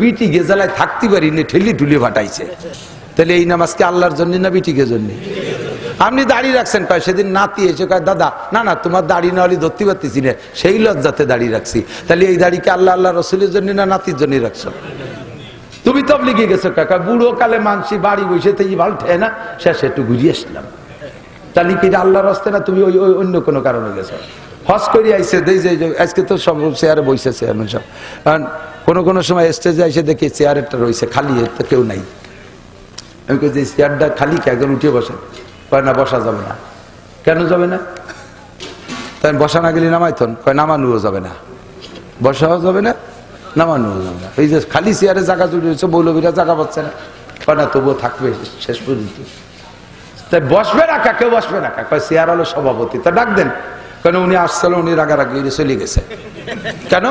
বিটি গেজালায় থাকতে পারিনি, ঠেলি ঠুলি ফাটাইছে। তাহলে এই নামাজ কি আল্লাহর জন্য না বিটিকে জন্য? আপনি দাড়ি রাখছেন, কয় সেদিন নাতি এসে কয় দাদা না না তোমার দাড়ি না হলে ধরতে পারতেছি না, সেই লজ্জাতে দাড়ি রাখছি। তাহলে এই দাড়িকে আল্লাহ আল্লাহ রসুলের জন্য না নাতির জন্য রাখছো? তুমি তবলিগে গেছো কাকা, বুড়ো কালে মানসি বাড়ি বসে থেকে ভালো ঠে না, শেষে একটু ঘুরিয়ে আসলাম। তাহলে কি আল্লাহর রাস্তা না? তুমি ওই ওই অন্য কোনো কারণে গেছো। হজ করে আইসে আজকে তো সব চেয়ারে বসে চেয়ারম্যান সব, কারণ কোনো সময় স্টেজে আইসে দেখি চেয়ারেরটা রয়েছে খালি, তো কেউ নাই। আমি কই যে চেয়ারটা খালি কে, একজন উঠে বসেন। কয় না বসা যাবে না। কেন যাবে না? তাই বসা না গেলে নামাইতন, কয় নামানুও যাবে না, বসাও যাবে না, নামানুও যাবে না। এই যে খালি চেয়ারে জায়গা জুড়ে হয়েছে, মৌলবীরা জায়গা পাচ্ছে না, কয় না তবুও থাকবে শেষ পর্যন্ত। তাই বসবে না কা, কেউ বসবে না কা, কয় চেয়ার হলো সভাপতি, তা ডাক দেন। কেন উনি আসছিল, উনি রাগারাগি চলে গেছে। কেন?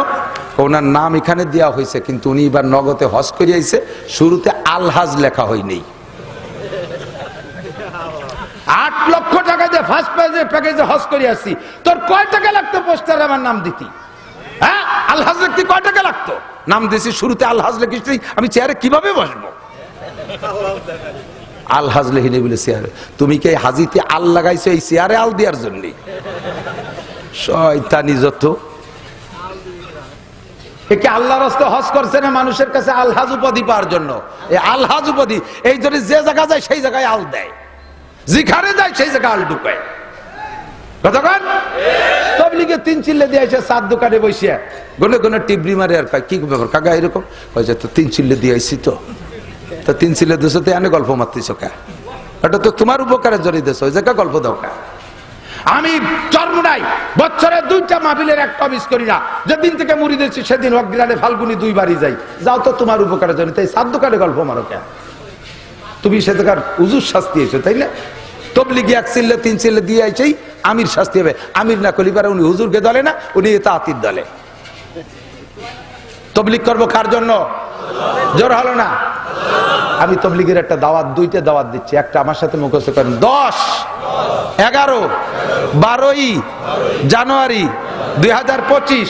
ওনার নাম এখানে দেওয়া হয়েছে, কিন্তু উনি এবার নগদে হজ করে আইছে, শুরুতে আলহাজ লেখা হয়নি। 8 লক্ষ টাকা দিয়ে ফার্স্ট প্যাকেজে হজ করে আসছি, তোর কয় টাকা লাগতো পোস্টারে আমার নাম দিতি? হ্যাঁ, আলহাজ লিখতে কয় টাকা লাগতো? নাম দিছি শুরুতে আলহাজ লিখিস, আমি চেয়ারে কিভাবে বসবো? আলহাজ লিখিনি বলে চেয়ারে। তুমি কি হাজিতে আল লাগাইছো এই চেয়ারে আল দেওয়ার জন্য? শয়তানি যত। একে আল্লাহর রাস্তে হজ করছে না মানুষের কাছে আলহাজ উপাধি পাওয়ার জন্য। এই আলহাজ উপাধি এই জন্য যে জায়গা যায় সেই জায়গায় আল দেয়, যেখানে যায় সেই জায়গায় আল ঢুকায়। কতক্ষণ তবলিগে 3 চিল্লে দিয়ে এসে 4 দোকানে বসিয়া গনে গনে টিবরি মারে, আর কি ব্যাপার কাকা এরকম? হয়েছে তো 3 চিল্লে দিয়ে আইসি, তো 3 চিল্লে দিছো তো এনে গল্প মারতেছো কা? এটা তো তোমার উপকারে জড়িয়ে দিছো, ওই জায়গা গল্প দাও কা? আমি চরমুনাই বছরে 2টা মাহফিলের একটা মিস করি না। যেদিন থেকে মুড়ি দিয়েছি সেদিন অগ্রাণে ফাল্গুনি 2 বারই যাই। যাও তো তোমার উপকারে জড়িত, এই 4 দোকানে গল্প মারো কে? তুমি সেটাকার হুজুর শাস্তি হয়েছো, তাই না? তবলিগি 1 চিল্লে 3 চিল্লে দিয়ে আইছেই আমির শাস্তি হবে। আমির না কলিবার উনি হুজুরকে দলে না, উনি তাআতির দলে। তবলিগ করবো কার জন্য? জোর হলো না? আমি তবলিগের একটা দাওয়াত, 2টা দাওয়াত দিচ্ছি, একটা আমার সাথে মুখস্থ করেন। 10, 11, 12 জানুয়ারি 2025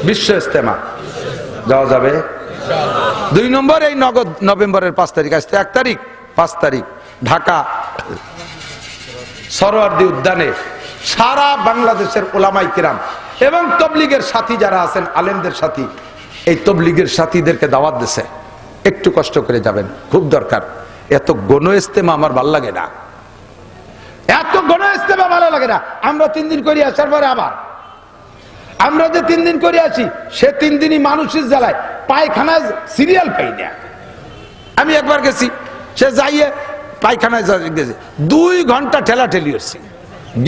বিশ্ব ইস্তেমা যাওয়া যাবে। 2 নম্বর এই নভেম্বরের 5 তারিখ, আসতে 1 তারিখ 5 তারিখ ঢাকা সরোয়ার্দী উদ্যানে সারা বাংলাদেশের ওলামাই কিরাম এবং তবলিগের সাথী যারা আছেন, আলেমদের সাথী, এই তবলিগের সাথীদেরকে দাওয়াত দিছে। একটু কষ্ট করে যাবেন, খুব দরকার। এত গণ ইস্তেমা আমার ভালো লাগে না, এত গণ ইস্তেমা ভালো লাগে না। আমরা 3 দিন করে আসার পরে আবার আমরা যে 3 দিন করে আসি, সে 3 দিনই মানুষের জ্বালায় পায়খানায় সিরিয়াল পাই না। আমি একবার গেছি, সে যাইয়ে পায়খানায় গেছে, 2 ঘন্টা ঠেলা ঠেলি হচ্ছে,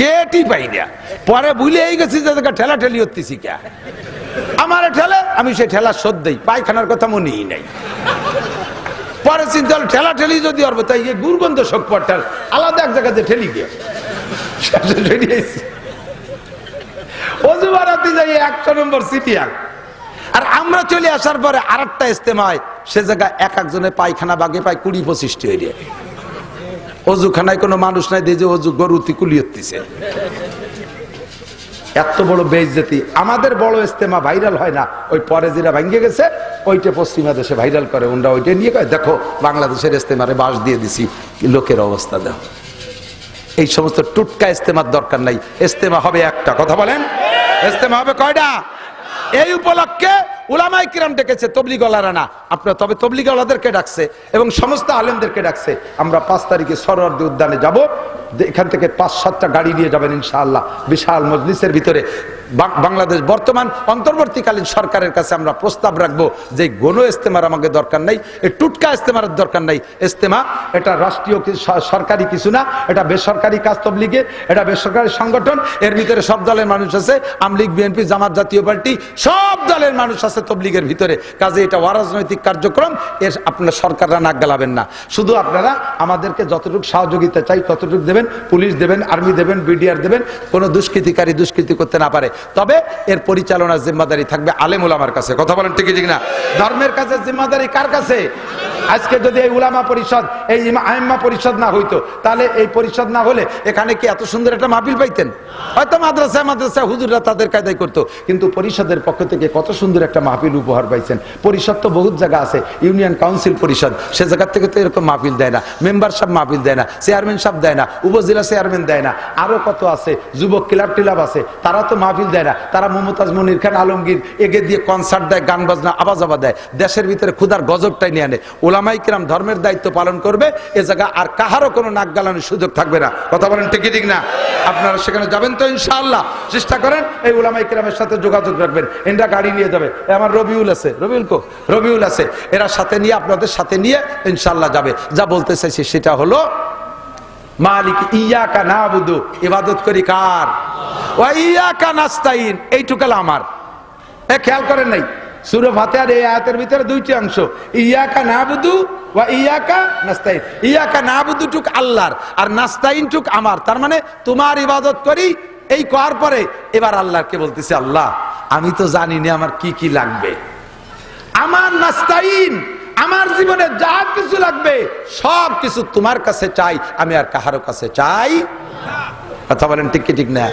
গেটই পাই না। পরে ভুলেই গেছি যে ঠেলা ঠেলি হতেছি কে, আমার ঠেলে, আমি সে ঠেলা শোধ দেই, পায়খানার কথা মনেই নাই। পরে চিন্তা হল ঠেলা ঠেলি যদি অর্ব, তাই দুর্গন্ধ শোক পড়টার আলাদা এক জায়গাতে ঠেলি গিয়ে অজু বাড়াতে যাই 100 নম্বর সিটিয়াল। আর আমরা চলে আসার পরে আরেকটা ইস্তেমায়, সে জায়গায় এক একজনের পায়খানা বাগে পায় 20-25টি এরিয়া। অজুখানায় কোনো মানুষ নাই, দিয়ে যে অজু গরুতি কুলি হতেছে। এত বড় বেইজ্জতি। আমাদের বড় ইস্তেমা ভাইরাল হয় না, ওই পরে যেটা ভাঙ্গে গেছে ওইটা পশ্চিমা দেশে ভাইরাল করে, ওনরা ওইটা নিয়ে কয় দেখো বাংলাদেশের ইস্তেমারে বাস দিয়ে দিছি, লোকের অবস্থা দেখো। এই সমস্ত টুটকা ইস্তেমার দরকার নাই। ইস্তেমা হবে একটা, কথা বলেন, ইস্তেমা হবে কয়টা? এই উপলক্ষে উলামায়ে কিরাম ডেকেছে, তবলিগওয়ালারা না আপনারা, তবে তবলিগওয়ালাদেরকে ডাকছে এবং সমস্ত আলেমদেরকে ডাকছে। আমরা 5 তারিখে সরোয়ার্দী উদ্যানে যাব। এখান থেকে 5-7টা গাড়ি নিয়ে যাবেন ইনশাআল্লাহ। বিশাল মজলিসের ভিতরে বাংলাদেশ বর্তমান অন্তর্বর্তীকালীন সরকারের কাছে আমরা প্রস্তাব রাখবো যে গণ ইস্তেমার আমাকে দরকার নাই, এই টুটকা ইস্তেমার দরকার নাই। ইস্তেমা এটা রাষ্ট্রীয় সরকারি কিছু না, এটা বেসরকারি কাজ। তবলিগের এটা বেসরকারি সংগঠন, এর ভিতরে সব দলের মানুষ আছে, আমলিগ, বিএনপি, জামাত, জাতীয় পার্টি, সব দলের মানুষ আছে তবলিগের ভিতরে। কাজে এটা অরাজনৈতিক কার্যক্রম, এর আপনারা সরকাররা নাক গালাবেন না। শুধু আপনারা আমাদেরকে যতটুকু সহযোগিতা চাই ততটুকু দেবেন, পুলিশ দেবেন, আর্মি দেবেন, বিডিআর দেবেন, কোনো দুষ্কৃতিকারী দুষ্কৃতি করতে না পারে। তবে এর পরিচালনার জিম্মাদারি থাকবে আলেম ওলামার কাছে, কথা বলেন ঠিক ঠিক না? ধর্মের কাছে জিম্মাদারি কার কাছে? আজকে যদি এই উলামা পরিষদ, এই আইম্মা পরিষদ না হইতো, তাহলে এই পরিষদ না হলে এখানে কি এত সুন্দর একটা মাহফিল পাইতেন? হয়তো মাদ্রাসায় হুজুররা তাদের কায়দায় করতো, কিন্তু পরিষদের পক্ষ থেকে কত সুন্দর একটা মাহফিল উপহার পাইছেন। পরিষদ তো বহুত জায়গা আছে, ইউনিয়ন কাউন্সিল পরিষদ, সে জায়গার থেকে তো এরকম মাহফিল দেয় না, মেম্বার সাহেব মাহফিল দেয় না, চেয়ারম্যান সাহেব দেয় না, উপজেলা চেয়ারম্যান দেয় না, আরো কত আছে, যুবক ক্লাব টিলাব আছে, তারা তো মাহফিল দেয় না। তারা মমতাজ মনির খান আলমগীর এগে দিয়ে কনসার্ট দেয়, গান বাজনা আওয়াজ দেয়, দেশের ভিতরে ক্ষুধার গজবটাই নিয়ে আনে। ওলামাই কিরাম ধর্মের দায়িত্ব পালন করবে, এ জায়গা আর কাহারও কোনো নাক গালানোর সুযোগ থাকবে না। কথা বলেন ঠিক ঠিক না? আপনারা সেখানে যাবেন তো ইনশাআল্লাহ? চেষ্টা করেন এই ওলামাই কিরামের সাথে যোগাযোগ রাখবেন। এরা গাড়ি নিয়ে যাবে, আমার রবিউল আছে, রবিউল আছে, এরা সাথে নিয়ে আপনাদের সাথে নিয়ে ইনশাআল্লাহ যাবে। যা বলতে চাইছি সেটা হলো, মালিক ইয়াকা নাবুদু, ইবাদত করি কার? ওয়া ইয়াকা নাস্তাইন, এইটুকাল আমার। খেয়াল করেন নাই সূরা ফাতিহার এই আয়াতের ভিতরে দুইটি অংশ, ইয়াকা নাবুদু ওয়া ইয়াকা নাস্তাইন। ইয়াকা নাবুদু টুক আল্লাহর, আর নাস্তাইন টুক আমার। তার মানে তোমার ইবাদত করি, এই করার পরে এবার আল্লাহকে বলতেছে, আল্লাহ আমি তো জানি না আমার কি কি লাগবে, আমার নাস্তাইন, আমার জীবনে যা কিছু লাগবে সব কিছু তোমার কাছে চাই, আমি আর কাহারো কাছে চাই। কথা বলেন ঠিক কি ঠিক না?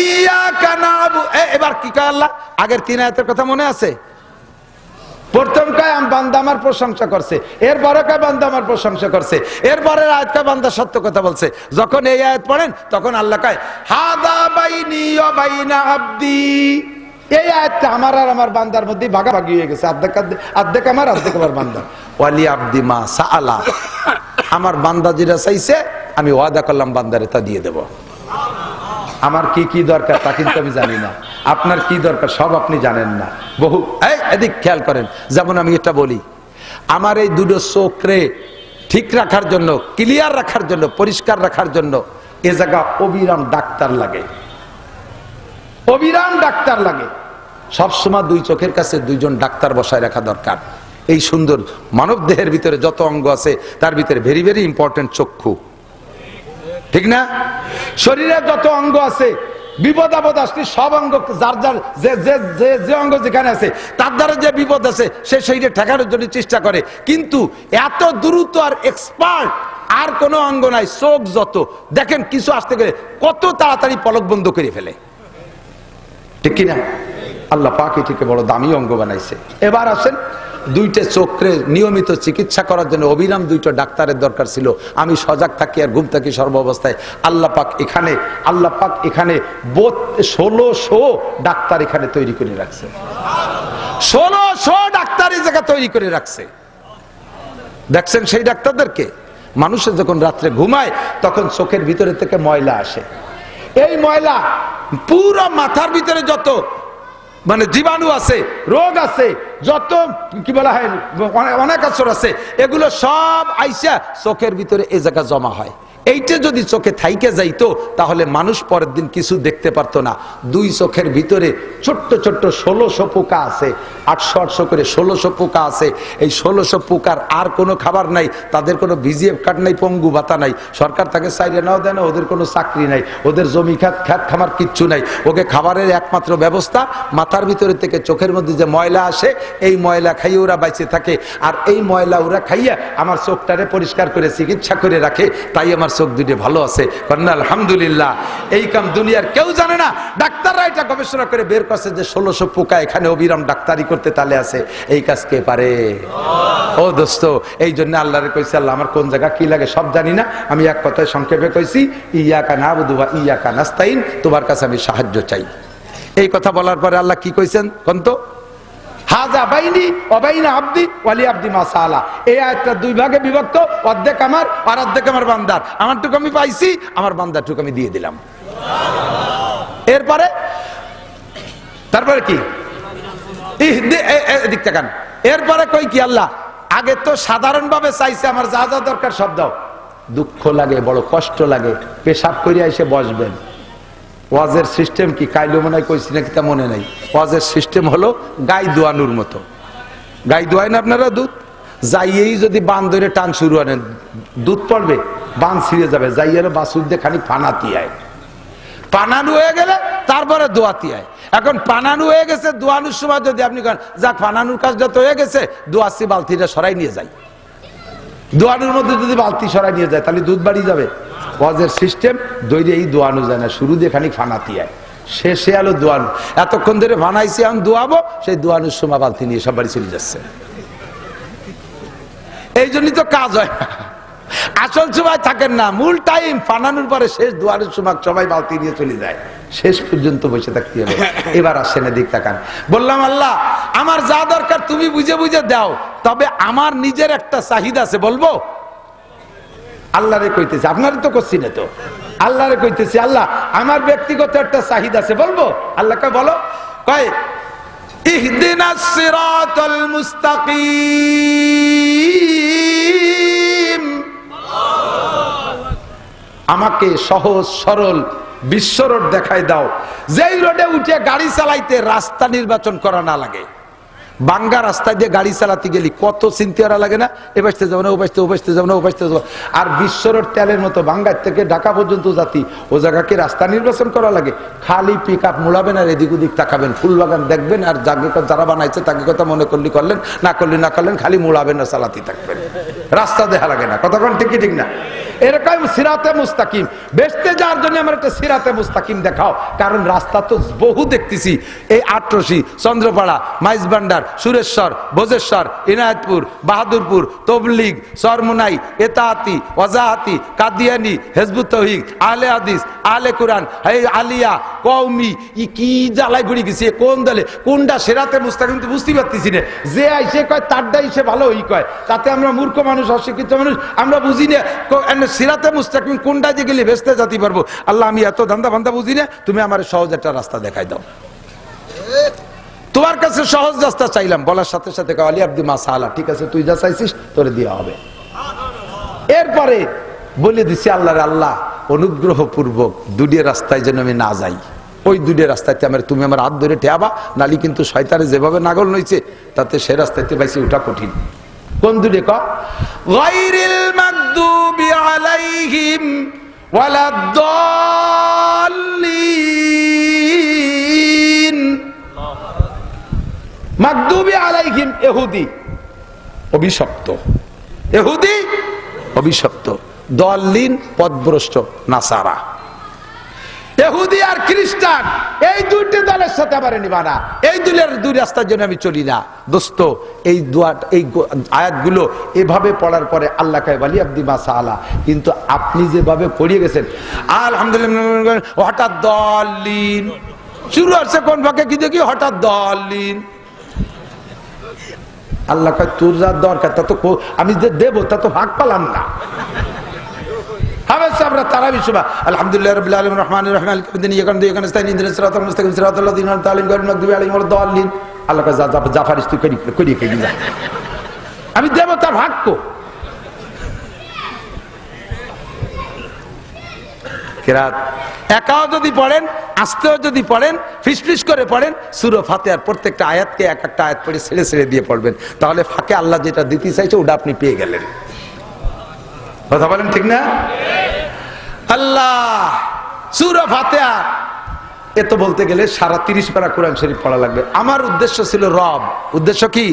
ইয়াকা নাবুদু, এবার কি কয় আল্লাহ? আগের 3 আয়াতের কথা মনে আছে? প্রথম কয় বান্দা আমার প্রশংসা করছে, এরপরে কয় বান্দা আমার প্রশংসা করছে, এরপরের আয়াত কয় বান্দা সত্য কথা বলছে। যখন এই আয়াত পড়েন তখন আল্লাহ কয় হাদা বাইনি ওয়া বাইনা আবদি। এই আয়াতটা আমার আর আমার বান্দার মধ্যে ভাগাভাগি হয়ে গেছে, অর্ধেক আমার অর্ধেক আমার বান্দা। ওয়ালি আবদি মা সাআলা, আমার বান্দা যেটা চাইছে আমি ওয়াদা করলাম বান্দারে তা দিয়ে দেব। আমার কি কি দরকার তা কিন্তু আমি জানি না, আপনার কি দরকার সব আপনি জানেন না। বহু এদিক খেয়াল করেন, যেমন আমি এটা বলি, আমার এই দুটো চোখরে ঠিক রাখার জন্য, ক্লিয়ার রাখার জন্য, পরিষ্কার রাখার জন্য এ জায়গা অবিরাম ডাক্তার লাগে, অবিরাম ডাক্তার লাগে। সবসময় 2 চোখের কাছে 2 জন ডাক্তার বসায় রাখা দরকার। এই সুন্দর মানব দেহের ভিতরে যত অঙ্গ আছে তার ভিতরে ভেরি ভেরি ইম্পর্টেন্ট চক্ষু, ঠিক না? শরীরে যত অঙ্গ আছে, বিপদ আপদ আসলে সব অঙ্গ যার যার যে অঙ্গ যেখানে আছে তার দ্বারা যে বিপদ আছে সে শরীরে ঠেকানোর জন্য চেষ্টা করে, কিন্তু এত দ্রুত আর এক্সপার্ট আর কোনো অঙ্গ নাই। চোখ যত দেখেন কিছু আসতে গেলে কত তাড়াতাড়ি পলক বন্ধ করে ফেলে, ঠিক কিনা? আল্লাহ পাক এটিকে বড় দামি অঙ্গ বানাইছে। এবার আসেন, 2টে চোখে নিয়মিত চিকিৎসা করার জন্য অবিরাম 2টা ডাক্তারের দরকার ছিল। আমি সজাগ থাকি আর ঘুম থাকি সর্ব অবস্থায়। আল্লাহ পাক এখানে 1600 ডাক্তার এখানে তৈরি করে রাখছে, 1600 ডাক্তার এই জায়গা তৈরি করে রাখছে। দেখছেন সেই ডাক্তারদেরকে? মানুষের যখন রাত্রে ঘুমায় তখন চোখের ভিতরে থেকে ময়লা আসে, এই ময়লা পুরো মাথার ভিতরে যত মানে জীবাণু আছে, রোগ আছে, যত কি বলা হয় অনেক আসর আছে, এগুলো সব আইসা চোখের ভিতরে এই জায়গা জমা হয়। এইটা যদি চোখে থাইকে যাইতো তাহলে মানুষ পরের দিন কিছু দেখতে পারতো না। 2 চোখের ভিতরে ছোট্ট ছোট্ট 1600 পোকা আছে, 800 করে 1600 পোকা আছে। এই 1600 পোকার আর কোনো খাবার নাই, তাদের কোনো ভিজিএফ কার্ড নাই, পঙ্গু ভাতা নাই, সরকার তাকে চাইলে নাও দেয় না, ওদের কোনো চাকরি নাই, ওদের জমি খাত খামার কিচ্ছু নাই। ওকে খাবারের একমাত্র ব্যবস্থা মাথার ভিতরে থেকে চোখের মধ্যে যে ময়লা আসে, এই ময়লা খাইয়ে ওরা বাইচে থাকে। আর এই ময়লা ওরা খাইয়া আমার চোখটারে পরিষ্কার করে চিকিৎসা করে রাখে, তাই আমার চোখ দুটো ভালো আছে। আলহামদুলিল্লাহ। এই কাম দুনিয়ার কেউ জানে না, ডাক্তাররা এটা গবেষণা করে বের করছে যে 1600 পোকা এখানে অবিরাম ডাক্তারি করতে তালে আছে। এই কাজ কে পারে? ও দোস্ত, এই জন্য আল্লাহরে কইছে, আল্লাহ আমার কোন জায়গা কি লাগে সব জানি না, আমি এক কথায় সংক্ষেপে কইছি, ইয়াকা নাবুদু ওয়া ইয়াকা নাস্তাইন, তোমার কাছে আমি সাহায্য চাই। এই কথা বলার পরে আল্লাহ কি কইছেন কোন তো? হাজা বাইনি ওয়া বাইনা আবদি ওয়ালি আবদি মা সাআলা। এই আয়াতটা 2 ভাগে বিভক্ত, অর্ধেক আমার আর অর্ধেক আমার বান্দার। আমারটুকু আমি পাইছি, আমার বান্দারটুকু আমি দিয়ে দিলাম। তারপরে কি? এদিক তাকান। এরপরে কই কি আল্লাহ? আগে তো সাধারণভাবে চাইছে আমার যা যা দরকার সব দাও। দুঃখ লাগে, বড় কষ্ট লাগে, পেশাব করে এসে বসবেন। ওয়াজের সিস্টেম কি কাইলো মনে হয় কইছি নাকি তা মনে নাই। ওয়াজের সিস্টেম হলো গাই দোয়ানোর মতো। গাই দোয়াই না আপনারা? দুধ যাইয়েই যদি বান ধরে টান শুরু আনেন, দুধ পড়বে, বান ছিঁড়ে যাবে, যাইয়ের বাসুর দিয়ে খানি পানাতি আয়। পানানু হয়ে গেলে তারপরে দোয়াতি আয়। এখন পানানু হয়ে গেছে, দোয়ানোর সময় যদি আপনি যাক পানানুর কাজটা তো হয়ে গেছে, দোয়াচ্ছি বালতিটা সরাই নিয়ে যাই, দোয়ানোর মধ্যে যদি বালতি সরাই নিয়ে যায় তাহলে দুধ বাড়ি যাবে। ওয়াজের সিস্টেম দৈরে এই দোয়ানো যায় না, শুরু দিয়ে খানিক ফানাতি হয়, শেষে আলো দোয়ানো। এতক্ষণ ধরে বানাইছি আমি দোয়াবো, সেই দোয়ানোর সময় বালতি নিয়ে সব বাড়ি চলে যাচ্ছে। এই জন্যই তো কাজ হয় না, আসল সময় থাকেন না, মূল টাইম ফানানোর পরে শেষ দোয়ানোর সময় সবাই বালতি নিয়ে চলে যায়, শেষ পর্যন্ত বসে থাকতে হবে। এবার আসেন এদিক তাকান। বললাম আল্লাহ আমার যা দরকার তুমি বুঝে বুঝে দাও, তবে আমার নিজের একটা চাহিদা আছে, বলবো? আল্লাহরে কইতেছি, আপনারে তো করছি না তো, আল্লাহরে কইতেছি আল্লাহ আমার ব্যক্তিগত একটা চাহিদা আছে, বলবো? আল্লাহ কয় বলো। কয় ইহদিনাস সিরাতাল মুস্তাকিম, আমাকে সহজ সরল বিশ্ব রোড দেখাই দাও, যেই রোডে উঠে গাড়ি চালাইতে রাস্তা নির্বাচন করা না লাগে। বাঙ্গা রাস্তায় দিয়ে গাড়ি চালাতে গেলি কত চিন্তা লাগে না, এ বাসতে যাবো না, ও বাসতে, ও বাসতে যাবো না, ও বাসতে যাবো। আর বিশ্ব রোড তেলের মতো বাঙ্গার থেকে ঢাকা পর্যন্ত জাতি, ও জায়গাকে রাস্তা নির্বাচন করা লাগে? খালি পিক আপ মোড়াবেন আর এদিক ওদিক তাকাবেন, ফুল বাগান দেখবেন, আর যারা বানাইছে তাকে কথা মনে করলি করলেন, না করলি না করলেন, খালি মোড়াবেন আর চালাতে থাকবেন, রাস্তা দেখা লাগে না। কতক্ষণ ঠিক ঠিক না? এরকম সিরাতে মুস্তাকিম বেচতে যাওয়ার জন্য আমার একটা সিরাতে মুস্তাকিম দেখাও, কারণ রাস্তা তো বহু দেখতেছি, এই আটরশি, চন্দ্রপাড়া, মাইজবান্ডার, সুরেশ্বর, ভোজেশ্বর, ইনায়তপুর, বাহাদুরপুর, তবলিগ, সরমুনাই, এতাহাতি, ওয়াজাহাতি, কাদিয়ানি, হেজবুত তৌহিদ, আহলে হাদিস, আহলে কুরআন, আলিয়া, কওমি, কি জ্বালায় ঘুরে গেছি, কোন দলে কোনটা সিরাতে মুস্তাকিম তো বুঝতে পারতেছি না। যে আইসে কয় তারটাই সে ভালো ওই কয়, তাতে আমরা মূর্খ মানুষ, অশিক্ষিত মানুষ, আমরা বুঝি না সিরাতে মুস্তাকিম কোনটা যে গেলে ভেস্তে যেতে পারবো। আল্লাহ আমি এত ধান্দা ভান্দা বুঝি না, তুমি আমার সহজ একটা রাস্তা দেখাই দাও। তোমার কাছে সহজ রাস্তা চাইলাম, বলার সাথে সাথে আলী আব্দি মাসালা, ঠিক আছে তুই যা চাইছিস তোরে দেওয়া হবে। এরপরে বলে দিছি আল্লাহর আল্লাহ অনুগ্রহ পূর্বক দুটি রাস্তায় যেন আমি না যাই, ওই দুটি রাস্তাতে আমার তুমি আমার হাত ধরে ঠেয়াবা, নালি কিন্তু শয়তানে যেভাবে নাগল নইছে তাতে সে রাস্তাতে পাইছি ওটা কঠিন। কোন দুটি? গায়রিল মাগদুবি আলাইহিম ওয়ালাদ-দাল্লিন। মাগদুবি আলাইহিম ইহুদি, অভিশপ্ত, ইহুদি অভিশপ্ত, দাল্লিন পথভ্রষ্ট নাসারা। ইহুদি আর খ্রিস্টান এই দুইটি দলের সাথে আবার নিবা না, এই দুই রাস্তার জন্য আমি চলি না। দোস্ত এই এই আয়াতগুলো এভাবে পড়ার পরে আল্লাহ কয় ওয়ালি আব্দি মা সাআলা, কিন্তু আপনি যেভাবে পড়িয়ে গেছেন আলহামদুলিল্লাহ, হঠাৎ দাল্লিন শুরু হচ্ছে কোন ভাগে কি দেখি, হঠাৎ দাল্লিন। আল্লাহ কয় তোর যা দরকার তা তো আমি যে দেবো তা তো ভাগ পালাম না। আমরা তারাবি সুবহ আলহামদুলিল্লাহ রাব্বিল আলামিন রহমানির রহিম মালিকিদ দিন ইয়াকান ইয়াকান নাস্তাইন ইহদিনাস সিরাতাল মুস্তাকিম সিরাতাল লাযিনা আন'আমতা আলাইহিম গায়রিল মাগদুবি আলাইহিম ওয়ালাদ-দাল্লিন। আল্লাহ কয় যা পারিস তুই করি যা, আমি দেব তার ভাগ্য। কিরাত একাও যদি পড়েন, আস্তেও যদি পড়েন, ফিসফিস করে পড়েন, সূরা ফাতিহার প্রত্যেকটা আয়াতকে এক একটা আয়াত পড়ে ছেড়ে ছেড়ে দিয়ে পড়বেন, তাহলে ফাঁকে আল্লাহ যেটা দিতে চাইছে ওটা আপনি পেয়ে গেলেন। কথা বলেন ঠিক না? আল্লাহ সূরা ফাতিহা এত বলতে গেলে সারা 30 পারা কোরআন শরীফ পড়া লাগবে। আমার উদ্দেশ্য ছিল রব। উদ্দেশ্য কি?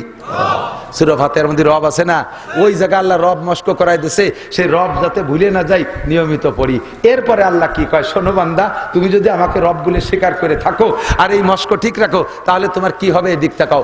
সূরা ফাতিহার মধ্যে রব আছে না, ওই জায়গায় আল্লাহ রব মস্ক করাই দিয়েছে, সেই রব যাতে ভুলে না যাই নিয়মিত পড়ি। এরপরে আল্লাহ কি কয়, শোনো বান্দা, তুমি যদি আমাকে রব বলে স্বীকার করে থাকো আর এই মস্ক ঠিক রাখো, তাহলে তোমার কি হবে এদিক তাকাও।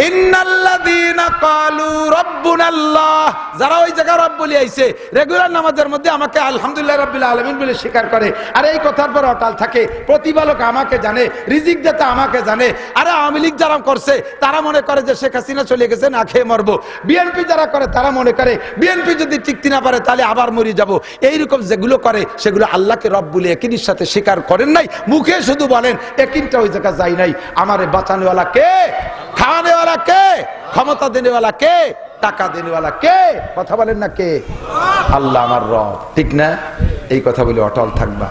ইন্নাল্লাযীনা ক্বালু রাব্বুনাল্লাহ, যারা ওই জায়গা রব বলে আইছে, রেগুলার নামাজের মধ্যে আমাকে আলহামদুলিল্লাহ রাব্বিল আলামিন বলে স্বীকার করে, আর এই কথার পর অটল থাকে, প্রতিপালক আমাকে জানে, রিজিক দাতা আমাকে জানে। আরে আওয়ামী লীগ যারা করছে তারা মনে করে যে শেখ হাসিনা চলে গেছে, না খেয়ে মরবো। বিএনপি যারা করে তারা মনে করে বিএনপি যদি টিকতে না পারে তাহলে আবার মরে যাব। এইরকম যেগুলো করে সেগুলো আল্লাহকে রব বলে একিনের সাথে স্বীকার করেন নাই, মুখে শুধু বলেন, একিনটা ওই জায়গা যায় নাই। আমারে বাঁচানোওয়ালা কে? খাওয়ানোওয়ালা কে? ক্ষমতা দেনেওয়ালা কে? টাকা দেনেওয়ালা কে? কথা বলেন না কে? আল্লাহ আমার রব, ঠিক না? এই কথা বলে অটল থাকবা।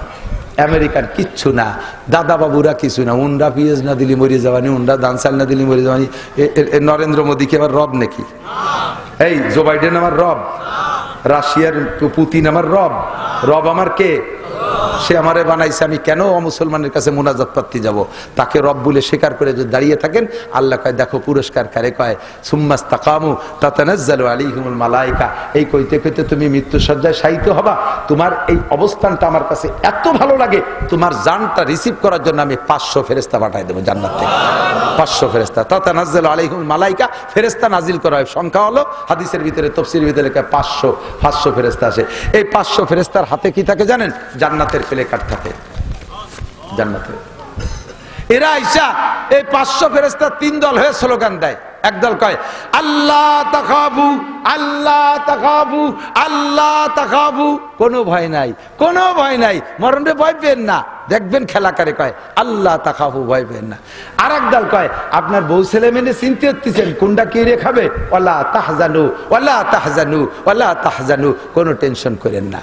আমেরিকার কিচ্ছু না, দাদা বাবুরা কিছু না, উন্ডা পিএস না দিলি মরে যাওয়ানি, উন্ডা ধান চাল না দিলি মরে যাওয়ানি। নরেন্দ্র মোদী কি আমার রব নাকি? এই জো বাইডেন আমার রব? রাশিয়ার পুতিন আমার রব? রব আমার কে? সে আমারে বানাইছে, আমি কেন মুসলমানের কাছে মুনাজাত পাত্তি যাব? তাকে রব বলে স্বীকার করে যদি দাঁড়িয়ে থাকেন, আল্লাহ কয় দেখো পুরস্কার কারে কয়, সুম্মাস্তাকামু তাতানাজ্জালু আলাইহিমুল মালায়েকা। এই কইতে কইতে তুমি মৃত্যুসজ্জায় শায়িত হবা, তোমার এই অবস্থানটা আমার কাছে এত ভালো লাগে, তোমার জানটা রিসিভ করার জন্য আমি 500 ফেরেশতা পাঠাই দেবো জান্নাত থেকে। 500 ফেরেশতা, তাতানাজ্জালু আলাইহিমুল মালায়েকা, ফেরেশতা নাজিল করা হয়। সংখ্যা হলো হাদিসের ভিতরে, তাফসীরের ভিতরে 500 ফেরেশতা আসে। এই 500 ফেরেশতার হাতে কি থাকে জানেন? জান্নাতের প্লে কার্ড থাকে। জান্নাতের এরা আইসা এই 500 ফেরেশতা 3 দল হয়ে স্লোগান দেয়। একদল কয় আল্লাহ তাখাবু, আল্লাহ তাখাবু, আল্লাহ তাখাবু, কোনো ভয় নাই, কোনো ভয় নাই, মরণে ভয় পেন না, দেখবেন খেলা করে কয় আল্লাহ তাখাবু, ভয় পেন না। আর একদল কয় আপনার বউ ছেলে মেনে চিনতে হচ্ছেন, কোনটা কি রে খাবে, ওয়ালা তাহজানু, ওয়ালা তাহজানু, ওয়ালা তাহজানু, কোনো টেনশন করেন না।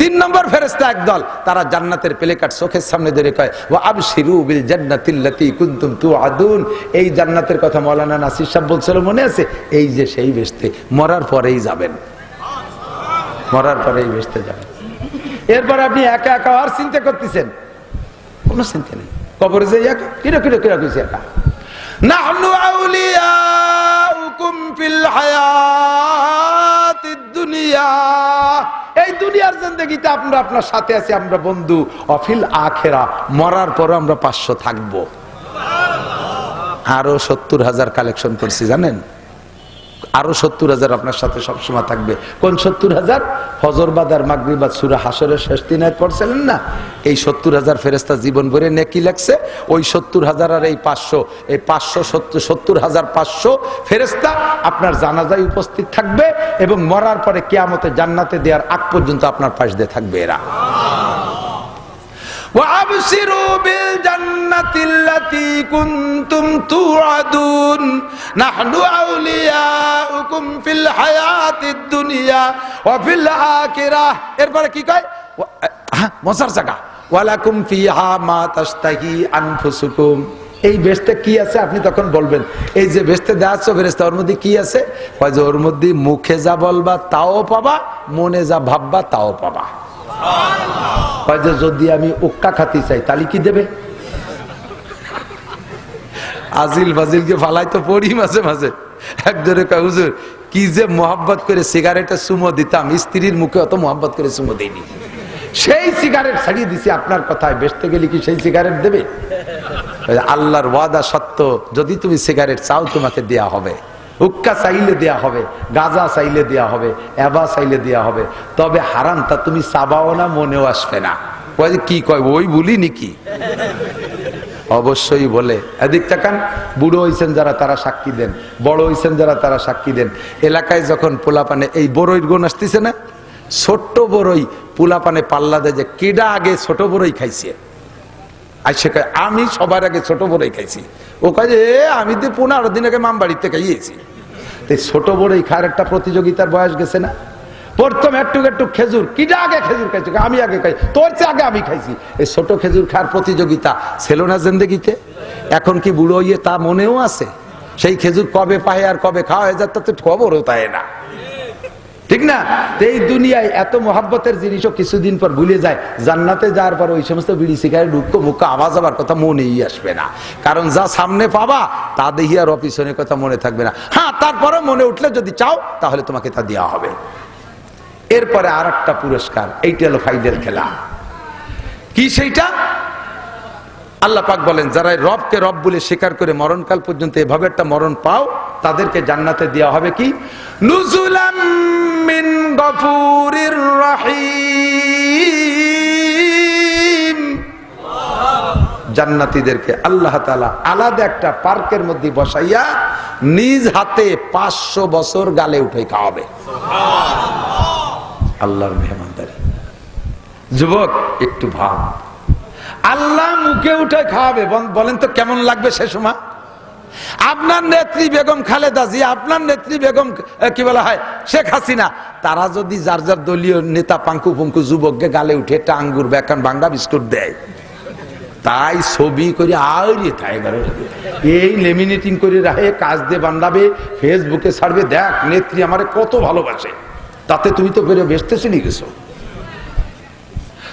3 নম্বর ফেরেশতা একদল, তারা জান্নাতের প্লে কার্ড চোখের সামনে ধরে কয় ওয়া আবশিরু বিল জান্নাতিল্লাতী কুনতুম তুআদুন। এই জান্নাতের কথা মাওলানা নাসির সাহেব বলছিল, মনে আছে? এই যে সেই বেহেশতে, মরার পরেই যাবেন, মরার পরেই বেহেশতে যাবেন। এরপর আপনি একা একা আর চিন্তা করতেছেন, কোনো চিন্তা নেই, কবরে যাই একা, কিরো কিরো কিরো কইছে একা। নাহনু আউলিয়াউকুম ফিল হায়াতিদ দুনিয়া, এই দুনিয়ার জিন্দেগিতে আমরা আপনার সাথে আছি, আমরা বন্ধু। অফিল আখেরা, মরার পর আমরা 500 থাকবো। আরো 70,000 কালেকশন করছি জানেন, আরো 70,000 আপনার সাথে সবসময় থাকবে। কোন 70,000? ফজর বাদার মাগরিব বাদ সূরা হাসরের শেষ 3 আয়াত পড়ছিলেন না? এই 70,000 ফেরেশতা জীবন ভরে নেকি লাগছে, ওই 70,000 আর এই 500, এই 70,500 ফেরেশতা আপনার জানাজায় উপস্থিত থাকবে এবং মরার পরে কিয়ামতে জান্নাতে দেওয়ার আগ পর্যন্ত আপনার পাশ দিয়ে থাকবে এরা। وَأَبْشِرُوا بِالْجَنَّةِ الَّتِي كُنْتُمْ تُوعَدُونَ نَحْنُ أَوْلِيَاؤُكُمْ فِي الْحَيَاةِ الدُّنْيَا وَفِي الْآخِرَةِ। এরপরে কি কয়? মজার জায়গা, ওয়ালাকুম ফিহা মা তাশতাহি আনফুসুকুম। এই বেহেশতে কি আছে আপনি তখন বলবেন, এই যে বেহেশতে দেওয়া আছে ফেরেশতা, ওর মধ্যে কি আছে? কয় যে ওর মধ্যে মুখে যা বলবা তাও পাবা, মনে যা ভাববা তাও পাবা। কয় যে যদি আমি উক্কা খাতি চাই তাহলে কি দেবে? আজিল ফাজিলকে ফালাই তো পড়ি মাঝে মাঝে। একজনে কয় হুজুর কি যে মোহাব্বত করে সিগারেটে চুমো দিতাম, স্ত্রীর মুখে অত মোহাব্বত করে চুমো দেয়নি, সেই সিগারেট ছাড়িয়ে দিছি আপনার কথায়, বেচতে গেলে কি সেই সিগারেট দেবে? আল্লাহর ওয়াদা সত্য, যদি তুমি সিগারেট চাও তোমাকে দেয়া হবে, হুক্কা চাইলে দেয়া হবে, গাঁজা চাইলে দেয়া হবে, এবা চাইলে দেয়া হবে, তবে হারামটা তুমি চাবাও না, মনেও আসবে না। কি কয় ওই বলি নাকি? অবশ্যই বলে। এদিক তাকান, বুড়ো হইছেন যারা তারা সাক্ষী দেন, বড় হইছেন যারা তারা সাক্ষী দেন। এলাকায় যখন পোলাপানে এই বড়ইর গুণ আসতেছে না, ছোট্ট বড়ই পোলাপানে পাল্লা দেয় যে কেডা আগে ছোট বড়ই খাইছে, আর সে কয় আমি সবার আগে ছোট বড়ই খাইছি। ও কয় যে আমি তো 15 দিন আগে মাম বাড়িতে খাইয়েছি। ছোট বড়ই খাওয়ার একটা প্রতিযোগিতার বয়স গেছে না? প্রথম একটু একটু খেজুর, কিটা আগে খেজুর খাইছে, আমি আগে খাই, তোর চেয়ে আগে আমি খাইছি। এই ছোট খেজুর খাওয়ার প্রতিযোগিতা ছিল না জিন্দেগিতে? এখন কি বুড়ো হইয়ে তা মনেও আছে? সেই খেজুর কবে পায় আর কবে খাওয়া হয়ে যায় তো খবরও তাই না, ঠিক না? এই দুনিয়ায় এত মোহাব্বতের জিনিসও কিছুদিন পর ভুলে যায়। জান্নাতে যাওয়ার পর ওই সমস্ত বিড়ি সিগারেট ঢুকো মুখে আওয়াজ আবার কথা মনেই আসবে না, কারণ যা সামনে পাবা তা দেখি আর অপিছনের কথা মনে থাকবে না। হ্যাঁ, তারপরে মনে উঠলে যদি চাও তাহলে তোমাকে তা দেওয়া হবে। এরপরে আর একটা পুরস্কার, এইটা হলো ফাইদের খেলা। কি সেইটা? আল্লাহ পাক বলেন যারা রবকে রব বলে স্বীকার করে মরণকাল পর্যন্ত এভাবে একটা মরণ পাও, তাদেরকে জান্নাতে দেওয়া হবে কি? নুজুলাম মিন গফুরির রহিম। জান্নাতীদেরকে আল্লাহ তাআলা আলাদা একটা পার্কের মধ্যে বসাইয়া নিজ হাতে 500 বছর গালে উঠে খাওয়াবে। আল্লাহর মেহমানদারি। যুবক একটু ভাব, আল্লাহ মুখে উঠে খাওয়াবে, বলেন তো কেমন লাগবে সে সময়? আপনার নেত্রী বেগম খালেদা জি, আপনার নেত্রী বেগম কি বলা হয় শেখ হাসিনা, তারা যদি যার যার দলীয় নেতা পাঙ্কু পঙ্কু যুবককে গালে উঠে একটা আঙ্গুর বেকান বাঙ্গা বিস্কুট দেয়, তাই ছবি করে আইরে তাই এই লেমিনেটিং করে রাখে, কাজ দিয়ে বান্ধাবে, ফেসবুকে ছাড়বে, দেখ নেত্রী আমারে কত ভালোবাসে, তাতে তুমি তো বেরো বেসতে চিনি গেছো।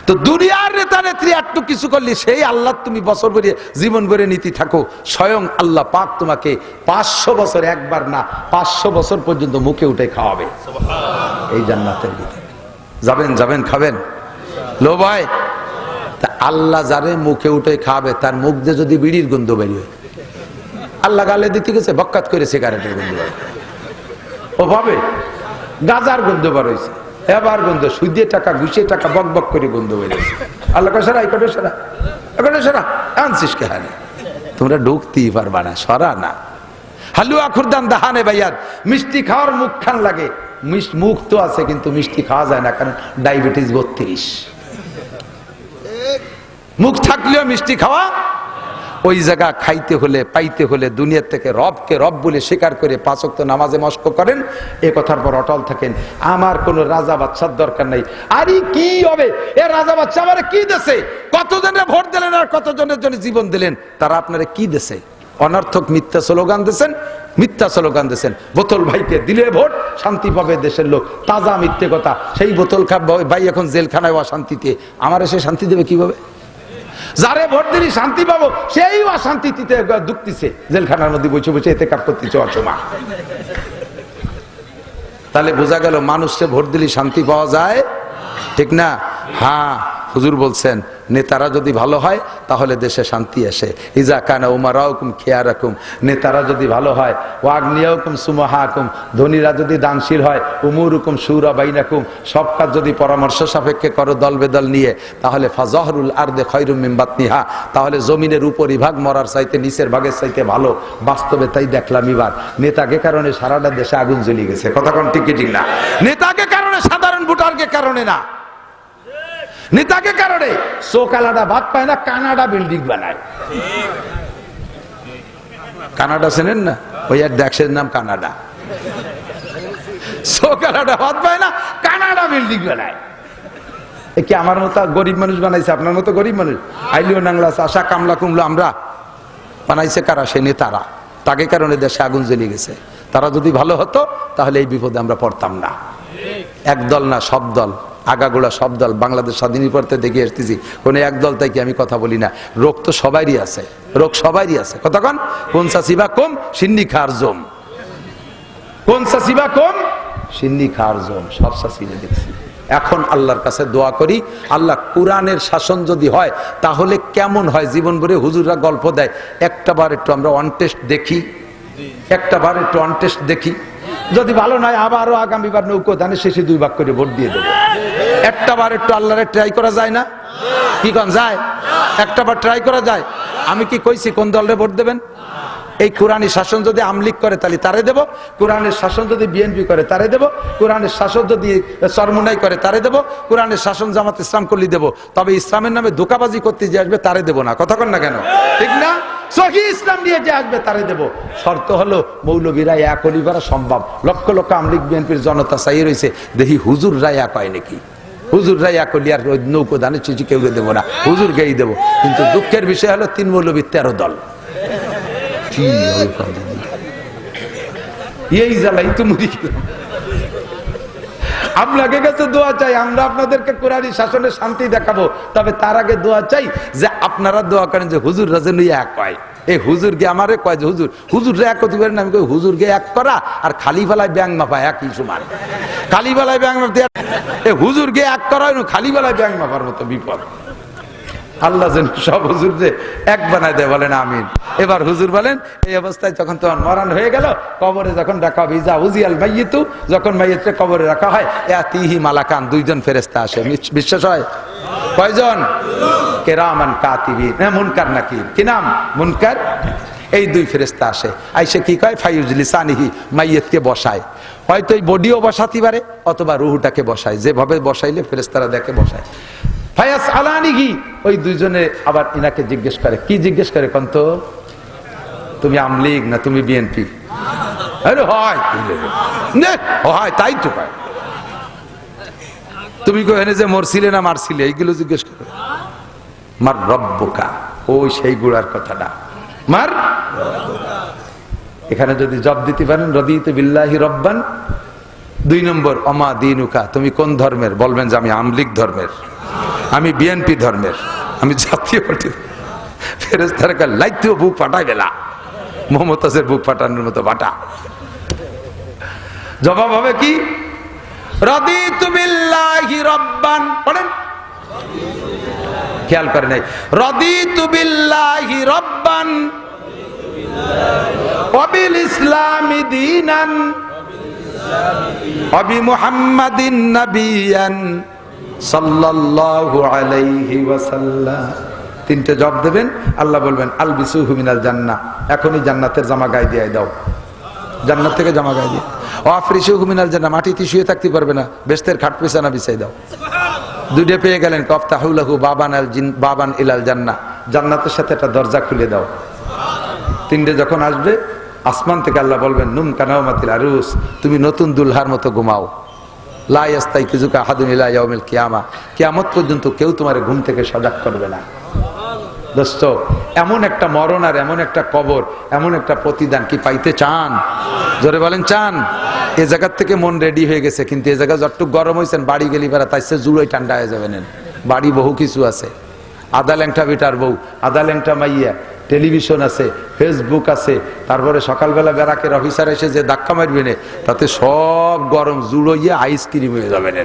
তো দুনিয়ার নেতা নেত্রী একটু কিছু করলে সেই আল্লাহ তুমি বছর ভরে জীবন ভরে নীতি থাকো, স্বয়ং আল্লাহ পাক তোমাকে 500 বছর, একবার না 500 বছর পর্যন্ত মুখে উঠে খাওয়াবে এই জান্নাতের ভিতরে। যাবেন যাবেন খাবেন লো ভাই। তা আল্লাহ যারে মুখে উঠে খাবে তার মুখ দিয়ে যদি বিড়ির গন্ধ বেরিয়ে, আল্লাহ গালে দিতে গেছে বক্কাত করে সিগারেটের গন্ধ বের, ও ভাবে গাজার গন্ধ বার হয়েছে, এবার গন্ধ সুদিয়ে টাকা ঘুষিয়ে টাকা বক বক করে গন্ধ বেরিয়েছে। আল্লাহ সারা ইকটে সারা একটে সারা আনছিস কে হারে, তোমরা ঢুকতেই পারবা না, সরা না। হালুয়া খুরদান দাহানে ভাইয়ার, মিষ্টি খাওয়ার মুখ খান লাগে, মুখ তো আছে কিন্তু মিষ্টি খাওয়া যায় না, কারণ ডায়াবেটিস 32। মুখ থাকলেও মিষ্টি খাওয়া, ওই জায়গা খাইতে হলে পাইতে হলে দুনিয়ার থেকে রবকে রব বলে স্বীকার করে 5 ওয়াক্ত নামাজে মস্ক করেন, এ কথার পর অটল থাকেন। আমার কোন রাজা বাদশার দরকার নাই। আরে কি হবে এ রাজা বাদশা আমারে কি দেশে, কতজনের ভোট দিলেন আর কতজনের জন্য জীবন দিলেন, তারা আপনারা কি দেশে অনর্থক মিথ্যা স্লোগান দিয়েছেন, মিথ্যা স্লোগান দিয়েছেন। বোতল ভাইকে দিলে ভোট শান্তি পাবে দেশের লোক, তাজা মিথ্যে কথা। সেই বোতল ভাই এখন জেলখানায় অশান্তিতে, আমার এসে শান্তি দেবে কিভাবে? যারে ভোট দিলি শান্তি পাবো সেই অশান্তিতে দুঃখতেছে, জেলখানার মধ্যে বসে বসে এতে কাপ করতেছে অসমা। তাহলে বোঝা গেল মানুষকে ভোট দিলি শান্তি পাওয়া যায়, ঠিক না? হ্যাঁ, হুজুর বলছেন নেতারা যদি ভালো হয় তাহলে দেশে শান্তি আসে। ইজা কানা উমারাউকুম খিয়ারাকুম, নেতারা যদি ভালো হয়, ওয়াগনিয়াকুম সুমাহাকুম, ধনীরা যদি দানশীল হয়, উমুরুকুম শুরা বাইনাকুম, সব কাজ যদি পরামর্শ সাপেক্ষে করো দল বেদল নিয়ে, তাহলে ফাজহরুল আরদে খয়রুম মিন বাতনিহা, তাহলে জমিনের উপরিভাগ মরার চাইতে নিচের ভাগের চাইতে ভালো। বাস্তবে তাই দেখলাম এবার, নেতাকে কারণে সারাটা দেশে আগুন জ্বলে গেছে। কথা কোন ঠিক ঠিক না? নেতাকে কারণে, সাধারণ ভোটারকে কারণে না, নেতাকে কারণে। সোকালাটা ভাত পায় না, কানাডা বিল্ডিং বানায়। কানাডা চেনেন না? ওই এক দেশের নাম কানাডা। সোকালাটা ভাত পায় না, কানাডা বিল্ডিং বানায়। এ কি আমার মতো গরিব মানুষ বানাইছে? আপনার মতো গরিব মানুষ? আইলিও নাংলা আশা কামলা কুমলা আমরা বানাইছে কারা? সে নেতারা। তাকে কারণে দেশে আগুন জ্বলে গেছে। তারা যদি ভালো হতো তাহলে এই বিপদে আমরা পড়তাম না। এক দল না, সব দল, আগাগোড়া সব দল। বাংলাদেশ স্বাধীনের পর দেখে এসতেছি, কোন এক দল থেকে আমি কথা বলি না। রোগ তো সবারই আছে, রোগ সবারই আছে। কতক্ষণ কোন সাসিবা কম সিন্নি খার জম, কোন সাসিবা কম সিন্নি খার জম, সব সাসিনে দেখছি। এখন আল্লাহর কাছে দোয়া করি, আল্লাহ কোরআনের শাসন যদি হয় তাহলে কেমন হয়। জীবন ভরে হুজুররা গল্প দেয়, একটা বার একটু আমরা অন টেস্ট দেখি, একটা বার একটু অন টেস্ট দেখি, যদি ভালো নয় আবারও আগামীবার নৌকো ধানের শেষে 2 ভাগ করে ভোট দিয়ে দেবো। একটা বার একটু আল্লাহরে ট্রাই করা যায় না? কি কোন যায়? একটা বার ট্রাই করা যায়। আমি কি কইছি কোন দলরে ভোট দেবেন? এই কোরআনী শাসন যদি আমলিক করে তাহলে তারে দেব, কোরআনের শাসন যদি বিএনপি করে তারে দেব, কোরআনের শাসন যদি চরমুনাই করে তারে দেব, কোরআনের শাসন জামাত ইসলাম করলে দেব। তবে ইসলামের নামে ধোঁকাবাজি করতে যে আসবে তারে দেব না। কথা কন না কেন? ঠিক না? সহি ইসলাম নিয়ে যে আসবে তারে দেব। শর্ত হলো মৌলবীরা এক হলি করা সম্ভব। লক্ষ লক্ষ আমলিক বিএনপির জনতা চাই রয়েছে, দেখি হুজুররা এক হয় নাকি। হুজুররা এক হলি আর নৌকো দানে চিঠি কেউ দেবো না, হুজুরকেই দেবো। কিন্তু দুঃখের বিষয় হলো 3 মৌলবীর 13 দল। এই জ্বালাই তো মরি। আপনাকে কাছে দোয়া চাই, আমরা আপনাদেরকে কোরআনী শাসনের শান্তি দেখাবো, তবে তার আগে দোয়া চাই যে আপনারা দোয়া করেন যে হুজুর রাজেন এক হয়। এই হুজুর গে আমারে কয় যে হুজুর এক করতে পারেন। আমি কই হুজুর গে এক করা আর খালি বেলায় ব্যাং মাপা একই সমান। খালি বেলায় ব্যাং মাপতে হুজুর গে এক করা, খালি বেলায় ব্যাং মাপার মতো বিপদ। আল্লাহ যেন সব হুজুর যে এক বানায় দেয়, বলেন আমিন। এবার হুজুর বলেন, এই অবস্থায় যখন তোমার মরণ হয়ে গেল, কবরে যখন রাখা হবে, ইজা উজিয়াল মাইয়িতু, যখন মাইয়িতকে কবরে রাখা হয়, ইয়াতিহি মালাকান, 2 জন ফেরেশতা আসে। বিশ্বাস হয়? কয়জন? কিরামান কাতিবিন, মুনকার নাকির। কি নাম? মুনকার। এই 2 ফেরেশতা আসে, আইসে কি কয়? ফায়ুজলিসানিহি, মাইয়িতকে বসায়। হয়তো এই বডিও বসাতে পারে অথবা রুহুটাকে বসায়, যেভাবে বসাইলে ফেরেশতারা দেখে বসায়। ফায়াস আলানিহি, ওই 2 জনে আবার ইনাকে জিজ্ঞেস করে। কি জিজ্ঞেস করে? কন্ত তুমি আমলিগ না তুমি বিএনপি? আরে হয় হয়, তাই তো কয়। তুমি কহেন যে মরছিলে না মারছিলে, এইগুলো জিজ্ঞেস করে। মার রব্বুকা, ওই সেই গুড়ার কথাটা, মার। এখানে যদি জব দিতে পারেন, রদিতু বিল্লাহি রব্বান। 2 নম্বর, অমা দিনুকা, তুমি কোন ধর্মের? বলবেন যে আমি আমলিগ ধর্মের। আমি বিএনপি ধর্মের, আমি জাতীয় পার্টি। ফেরেশতারা কয় লাইতেও বুক ফাটাই গেলা, মমতাজের বুক ফাটানোর মতো বাটা। জবাব হবে কি? রাদিতু বিল্লাহি রাব্বান, পড়েন, খেয়াল করে নাই। রাদিতু বিল্লাহি রাব্বান ওয়া বিল ইসলামি দীনান ওয়া বি মুহাম্মাদিন নাবিয়ান সাল্লাল্লাহু আলাইহি ওয়াসাল্লাম। তিনটে জবাব দেবেন, আল্লাহ বলবেন আলবিসুহু মিনাল জান্নাহ, এখনই জান্নাতের জামা গায়ে দিয়ে দাও, জান্নাত থেকে জামা গায়ে দিয়ে। ওয়াফরিসুহু মিনাল জান্নাহ, মাটিতে শুয়ে থাকতে পারবে না, বেহেশতের খাট বিছানা বিছাই দাও। দুইটা পেয়ে গেলেন, কফতাহু লাহু বাবান ইলাল জান্নাহ, জান্নাতের সাথে একটা দরজা খুলে দাও। তিনটে যখন আসবে, আসমান থেকে আল্লাহ বলবেন নুম কানাওমাতিল আরুস, তুমি নতুন দুলহার মতো ঘুমাও। লা ইয়াস্তাইকিজুকা আহাদুন ইলা ইয়াউমিল কিয়ামা, কিয়ামত পর্যন্ত কেউ তোমার ঘুম থেকে সজাগ করবে না। দোস্ত, এমন একটা মরণ আর এমন একটা কবর, এমন একটা প্রতিদান কি পাইতে চান? জোরে বলেন চান? এ জায়গার থেকে মন রেডি হয়ে গেছে, কিন্তু এ জায়গা যতটুকু গরম হয়েছেন বাড়ি গেলি বেড়া তাইছে জুড়োই ঠান্ডা হয়ে যাবেন। বাড়ি বহু কিছু আছে, আদা ল্যাংটা বেটার বউ, আদা ল্যাংটা মাইয়া, টেলিভিশন আছে, ফেসবুক আছে, তারপরে সকালবেলা বেড়াকের অফিসার এসে যে ধাক্কা মারবে না, তাতে সব গরম জুড়োইয়া আইসক্রিম হয়ে যাবেন।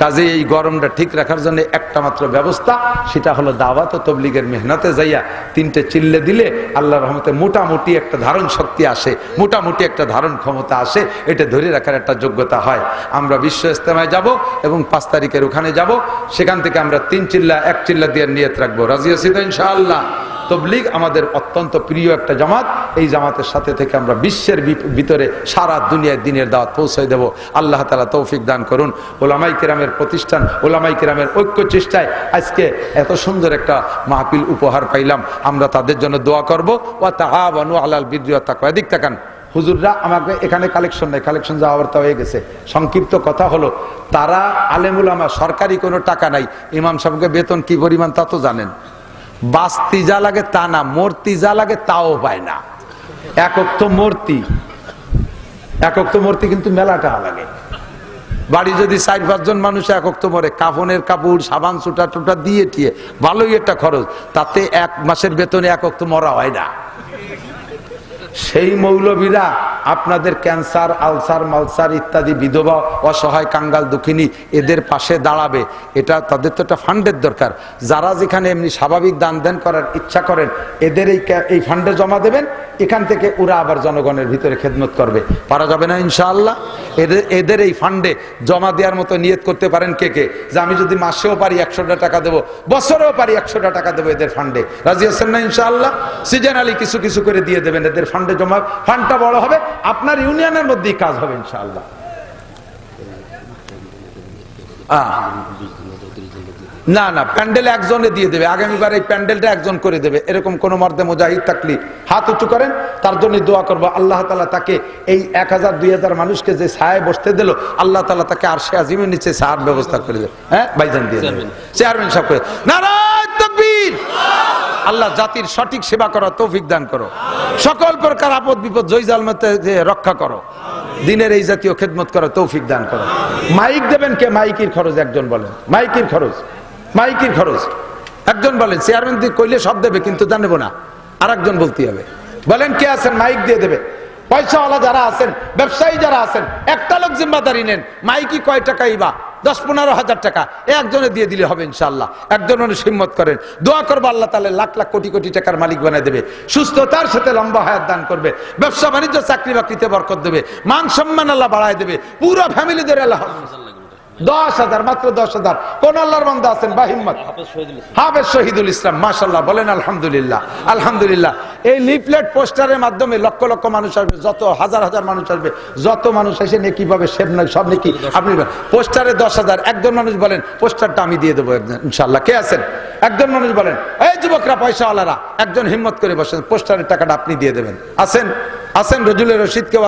কাজে এই গরমটা ঠিক রাখার জন্য একটা মাত্র ব্যবস্থা, সেটা হলো দাওয়াত ও তবলিগের মেহনতে যাইয়া তিনটে চিল্লে দিলে আল্লাহর রহমতে মোটামুটি একটা ধারণ শক্তি আসে, মোটামুটি একটা ধারণ ক্ষমতা আসে, এটা ধরে রাখার একটা যোগ্যতা হয়। আমরা বিশ্ব ইজতেমায় যাব এবং 5 তারিখের ওখানে যাব, সেখান থেকে আমরা 3 চিল্লা 1 চিল্লা দিয়ে নিয়ত রাখবো। রাজি আছি তো ইনশাআল্লাহ? তবলিগ আমাদের অত্যন্ত প্রিয় একটা জামাত, এই জামাতের সাথে থেকে আমরা বিশ্বের ভিতরে সারা দুনিয়ায় দিনের দাওয়াত পৌঁছে দেব। আল্লাহ তাআলা তৌফিক দান করুন। ওলামায়ে কেরামের প্রতিষ্ঠান, ওলামায়ে কেরামের ঐক্য চেষ্টায় আজকে এত সুন্দর একটা মাহফিল উপহার পাইলাম, আমরা তাদের জন্য দোয়া করব। ওয়া তাআওয়ানু আলাল বিররি ওয়াত তাকওয়া। এদিক তাকান, হুজুররা আমাকে এখানে কালেকশন নেই, কালেকশন যাওয়ার তা হয়ে গেছে। সংক্ষিপ্ত কথা হলো, তারা আলেমুল আমা, সরকারি কোনো টাকা নাই, ইমাম সাহেবকে বেতন কি পরিমাণ তা তো জানেন। বাস্তি যা লাগে তা না, মূর্তি যা লাগে তাও পায় না। একক তো মূর্তি কিন্তু মেলাটা লাগে। বাড়ি যদি 4-5 জন মানুষ একক তো মরে, কাফনের কাপড়, সাবান ছুটা টুটা দিয়ে টিয়ে ভালোই একটা খরচ, তাতে 1 মাসের বেতনে একক তো মরা হয় না। সেই মৌলবীরা আপনাদের ক্যান্সার, আলসার, মালসার ইত্যাদি বিধবা, অসহায়, কাঙ্গাল, দুঃখিনী এদের পাশে দাঁড়াবে। এটা তাদের তো একটা ফান্ডের দরকার। যারা যেখানে এমনি স্বাভাবিক দান দেন করার ইচ্ছা করেন, এদের এই ফান্ডে জমা দেবেন, এখান থেকে ওরা আবার জনগণের ভিতরে খেদমত করবে। পারা যাবে না ইনশাআল্লাহ? এদের এই ফান্ডে জমা দেওয়ার মতো নিয়ত করতে পারেন কে কে, যে আমি যদি মাসেও পারি 100টা টাকা দেবো, বছরেও পারি 100টা টাকা দেবো এদের ফান্ডে। রাজি আছেন না ইনশাআল্লাহ? সিজনালি কিছু কিছু করে দিয়ে দেবেন এদের ফান্ডে জমা। ফান্ডটা বড় হবে, আপনার ইউনিয়নের মধ্যেই কাজ হবে ইনশাআল্লাহ। না না, প্যান্ডেল একজনে দিয়ে দেবে, আগামীবার এই প্যান্ডেলটা একজন করে দেবে। এরকম কোন মর্দে মুজাহিদ থাকলে হাত উঁচু করেন, তার জন্য দোয়া করবো। আল্লাহ তাআলা তাকে এই 1000-2000 মানুষকে যে ছায়ায় বসতে দিল, আল্লাহ তাআলা তাকে আরশে আজিমের নিচে ছায়ার ব্যবস্থা করে দেবে। হ্যাঁ ভাইজান, দিয়ে দেবেন চেয়ারম্যান সাহেব করে। নারায়ে তাকবীর। আল্লাহ জাতির সঠিক সেবা করার তৌফিক দান করো, সকল প্রকার আপদ বিপদ জয়জালমতে রক্ষা করো, দিনের এই জাতীয় খেদমত করার তৌফিক দান করো। মাইক দেবেন কে? মাইকের খরচ একজন বলেন, মাইকের খরচ একজন বলেন। চেয়ারম্যান দিয়ে কইলে সব দেবে, কিন্তু জানবো না, আর একজন বলতে হবে। বলেন কে আছেন মাইক দিয়ে দেবে? পয়সাওয়ালা যারা আছেন, ব্যবসায়ী যারা আছেন, একটা লোক জিম্মাদারি নেন। মাইকি কয় টাকাই বা? 10-15 হাজার টাকা একজনে দিয়ে দিলে হবে ইনশাআল্লাহ। একজন মানুষ হিম্মত করেন, দোয়া করবো আল্লাহ তাআলা লাখ লাখ কোটি কোটি টাকার মালিক বানিয়ে দেবে, সুস্থতার সাথে লম্বা হায়াত দান করবে, ব্যবসা বাণিজ্য চাকরি বাকরিতে বরকত দেবে, মান সম্মান আল্লাহ বাড়ায় দেবে, পুরো ফ্যামিলিদের আল্লাহ। 10,000, মাত্র 10,000। কোন আল্লাহর বান্দা আছেন বা হিম্মত? হাফেজ শহীদুল ইসলাম, মাশাআল্লাহ, বলেন আলহামদুলিল্লাহ। আলহামদুলিল্লাহ। এই লিফলেট পোস্টারের মাধ্যমে লক্ষ লক্ষ মানুষ আসবে, যত হাজার হাজার মানুষ আসবে, যত মানুষ এসে নেকি পাবে, সব নেকি আপনি। পোস্টারে 10,000, একজন মানুষ বলেন পোস্টারটা আমি দিয়ে দেবো ইনশাআল্লাহ। কে আছেন? একজন মানুষ বলেন, এই যুবকরা পয়সাওয়ালারা একজন হিম্মত করে বসেন, পোস্টারের টাকাটা আপনি দিয়ে দেবেন। আছেন? রজুলের রশিদ কেউ